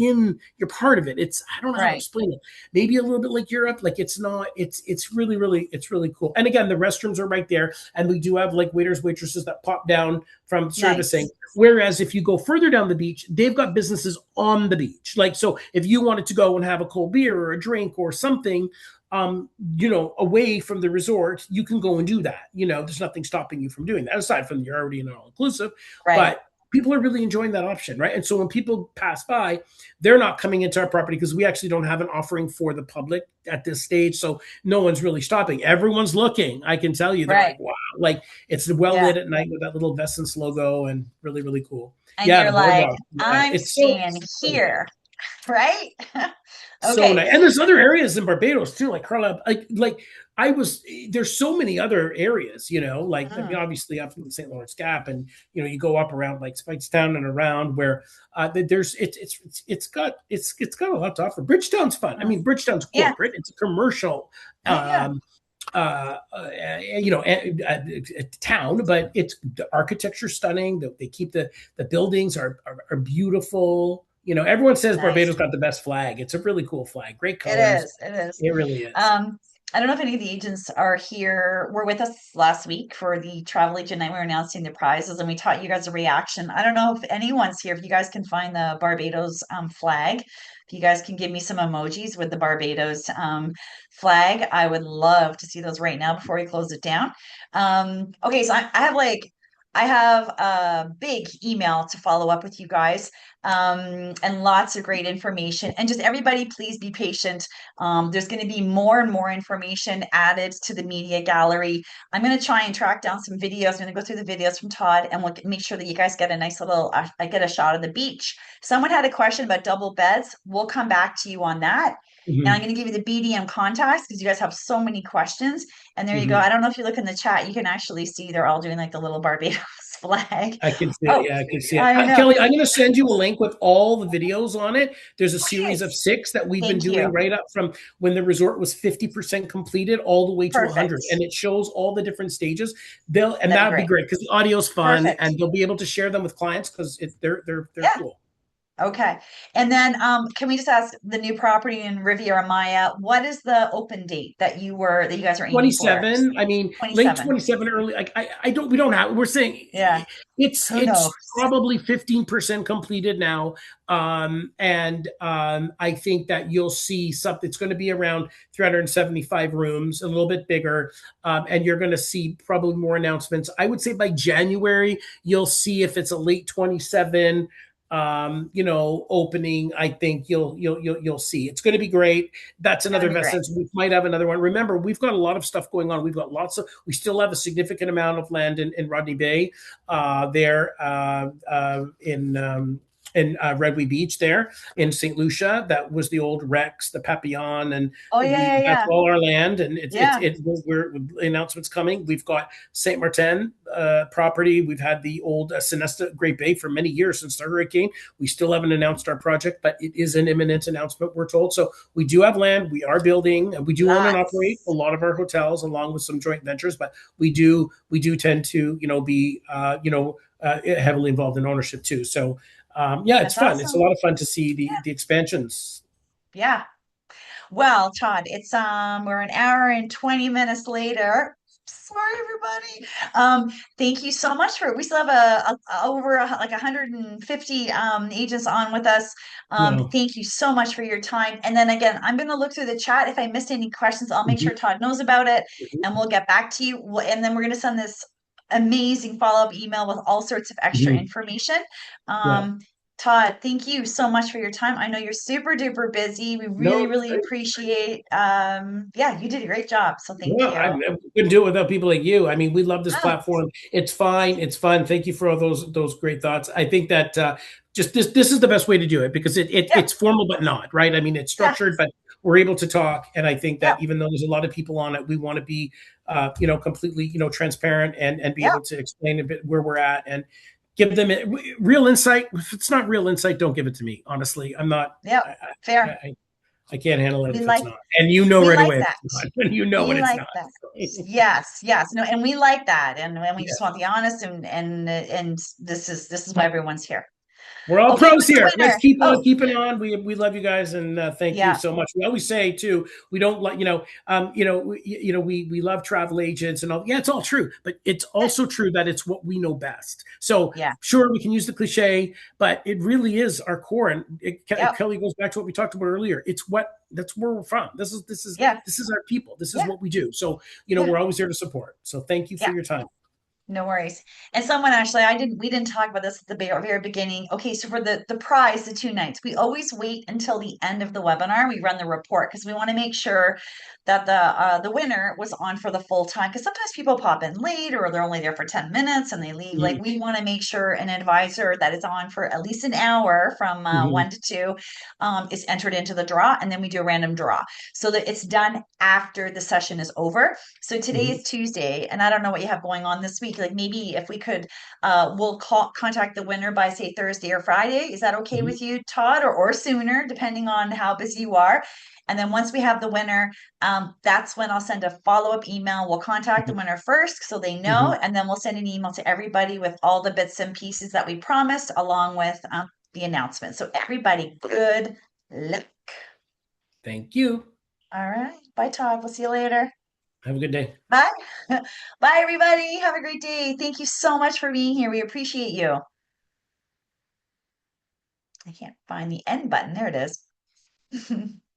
part of it. It's, I don't know how to Right. explain it. Maybe a little bit like Europe. Like it's not, it's really, really, it's really cool. And again, the restrooms are right there. And we do have like waiters, waitresses that pop down from servicing. Nice. Whereas if you go further down the beach, they've got businesses on the beach. Like, so if you wanted to go and have a cold beer or a drink or something, away from the resort, you can go and do that. There's nothing stopping you from doing that, aside from you're already in an all-inclusive. Right. But people are really enjoying that option, right? And so when people pass by, they're not coming into our property because we actually don't have an offering for the public at this stage. So no one's really stopping. Everyone's looking. I can tell you, they're Right. like, wow, like it's well Yeah. lit at night with that little Vessence logo and really, really cool. And Yeah, you're the like, boardwalk. Yeah, I'm it's so, staying so nice. here, right? So Okay. nice. And there's other areas in Barbados too, like Carla. Like I was there's so many other areas, like I mean, Mm, obviously up in the St. Lawrence Gap, and you go up around like Spikestown and around where there's it's got a lot to offer. Bridgetown's fun. I mm. mean, Bridgetown's Yeah. corporate. It's a commercial Yeah. Yeah. um town, but it's the architecture stunning. They keep the buildings are beautiful. Everyone says Nice. Barbados got the best flag. It's a really cool flag. Great It colors. is. It is. It really is. I don't know if any of the agents are here. Were with us last week for the travel agent night. We were announcing the prizes and we taught you guys a reaction. I don't know if anyone's here. If you guys can find the Barbados flag, if you guys can give me some emojis with the Barbados flag, I would love to see those right now before we close it down. Okay, so I have a big email to follow up with you guys, and lots of great information. And just everybody, please be patient. There's going to be more and more information added to the media gallery. I'm going to try and track down some videos. I'm going to go through the videos from Todd, and we'll make sure that you guys get a nice little, I get a shot of the beach. Someone had a question about double beds. We'll come back to you on that. And I'm Mhm, going to give you the BDM contacts because you guys have so many questions. And there you go. mhm. I don't know if you look in the chat, you can actually see they're all doing like the little Barbados flag. I can see it. Oh, Yeah, I can see it. I know. Kelly, I'm going to send you a link with all the videos on it. There's a series Okay. of 6 that we've been Thank you. doing right up from when the resort was 50% completed all the way to Perfect. 100. And it shows all the different stages. And That'd be that would be great. great because the audio's fun Perfect. and they'll be able to share them with clients because they're Yeah. cool. Okay. And then can we just ask the new property in Riviera Maya, what is the open date that you guys are aiming for? 27. I mean, late 27. 27, early. Like I don't. We don't have. We're saying Yeah. Who knows? it's probably 15% completed now, and I think that you'll see something. It's going to be around 375 rooms, a little bit bigger, and you're going to see probably more announcements. I would say by January you'll see if it's a late 27 opening. I think you'll see it's going to be great. That's Gonna another be great. Vessence. We might have another one. Remember, we've got a lot of stuff going on. We still have a significant amount of land in Rodney Bay, there in Redway Beach there in St. Lucia. That was the old Rex, the Papillon, and Oh yeah, yeah, that's yeah. all our land. And Yeah. we're announcements coming. We've got Saint Martin property. We've had the old Sinesta Great Bay for many years since the hurricane. We still haven't announced our project, but it is an imminent announcement, we're told. So we do have land. We are building, and we do own and operate a Lots. lot of our hotels along with some joint ventures. But we do tend to be heavily involved in ownership too. So yeah, it's That's fun. It's a awesome. lot of fun to see Yeah. the expansions. Yeah. Well, Todd, it's we're an hour and 20 minutes later. Sorry, everybody. Thank you so much for it. We still have like 150 agents on with us. No. Thank you so much for your time. And then again, I'm going to look through the chat. If I missed any questions, I'll make Mhm, sure Todd knows about it, and mhm, we'll get back to you. And then we're going to send this amazing follow-up email with all sorts of extra mhm. information. Yeah. Um, Todd, thank you so much for your time. I know you're super duper busy. We No, really, it's really great. appreciate yeah, you did a great job. So thank Yeah, I you. couldn't do it without people like you. I mean, we love this Oh, platform. It's fine. It's fun. Thank you for all those great thoughts. I think that just this is the best way to do it because yeah, it's formal but not right. I mean, it's yeah, structured, but we're able to talk. And I think yeah, that even though there's a lot of people on it, we want to be completely transparent and be yeah, able to explain a bit where we're at and give them real insight. If it's not real insight, don't give it to me. Honestly, I'm not. yeah. I, Fair. I can't handle it We if it's like not. And you know we right like away if that. it's not. And you know We when it's like not. that. Yes, yes. No, and we like that. And we Yeah. just want the honest and this is why everyone's here. We're all Okay, pros who's the here. Let's winner? keep on Oh, keeping on. We love you guys, and thank you yeah, so much. We always say too, we don't like we love travel agents and all. Yeah, it's all true, but it's also true that it's what we know best. So yeah, sure, we can use the cliche, but it really is our core. And yep, Kelly goes back to what we talked about earlier. It's what that's where we're from. yeah, This is our people. This is yeah, what we do. So yeah, we're always here to support. So thank you for yeah. your time. No worries. And someone actually, we didn't talk about this at the very beginning. Okay, so for the prize, the 2 nights, we always wait until the end of the webinar. We run the report because we want to make sure that the winner was on for the full time. Because sometimes people pop in late or they're only there for 10 minutes and they leave. Like Mhm. we want to make sure an advisor that is on for at least an hour from Mhm. 1 to 2 is entered into the draw, and then we do a random draw so that it's done after the session is over. So today Mhm. is Tuesday, and I don't know what you have going on this week. Like maybe if we could, we'll contact the winner by say Thursday or Friday. Is that okay Mhm. with you, Todd, or sooner, depending on how busy you are? And then once we have the winner, that's when I'll send a follow-up email. We'll contact the winner first so they know, Mhm. and then we'll send an email to everybody with all the bits and pieces that we promised, along with the announcement. So everybody, good luck. Thank you. All right. Bye, Todd. We'll see you later. Have a good day. Bye. Bye, everybody. Have a great day. Thank you so much for being here. We appreciate you. I can't find the end button. There it is.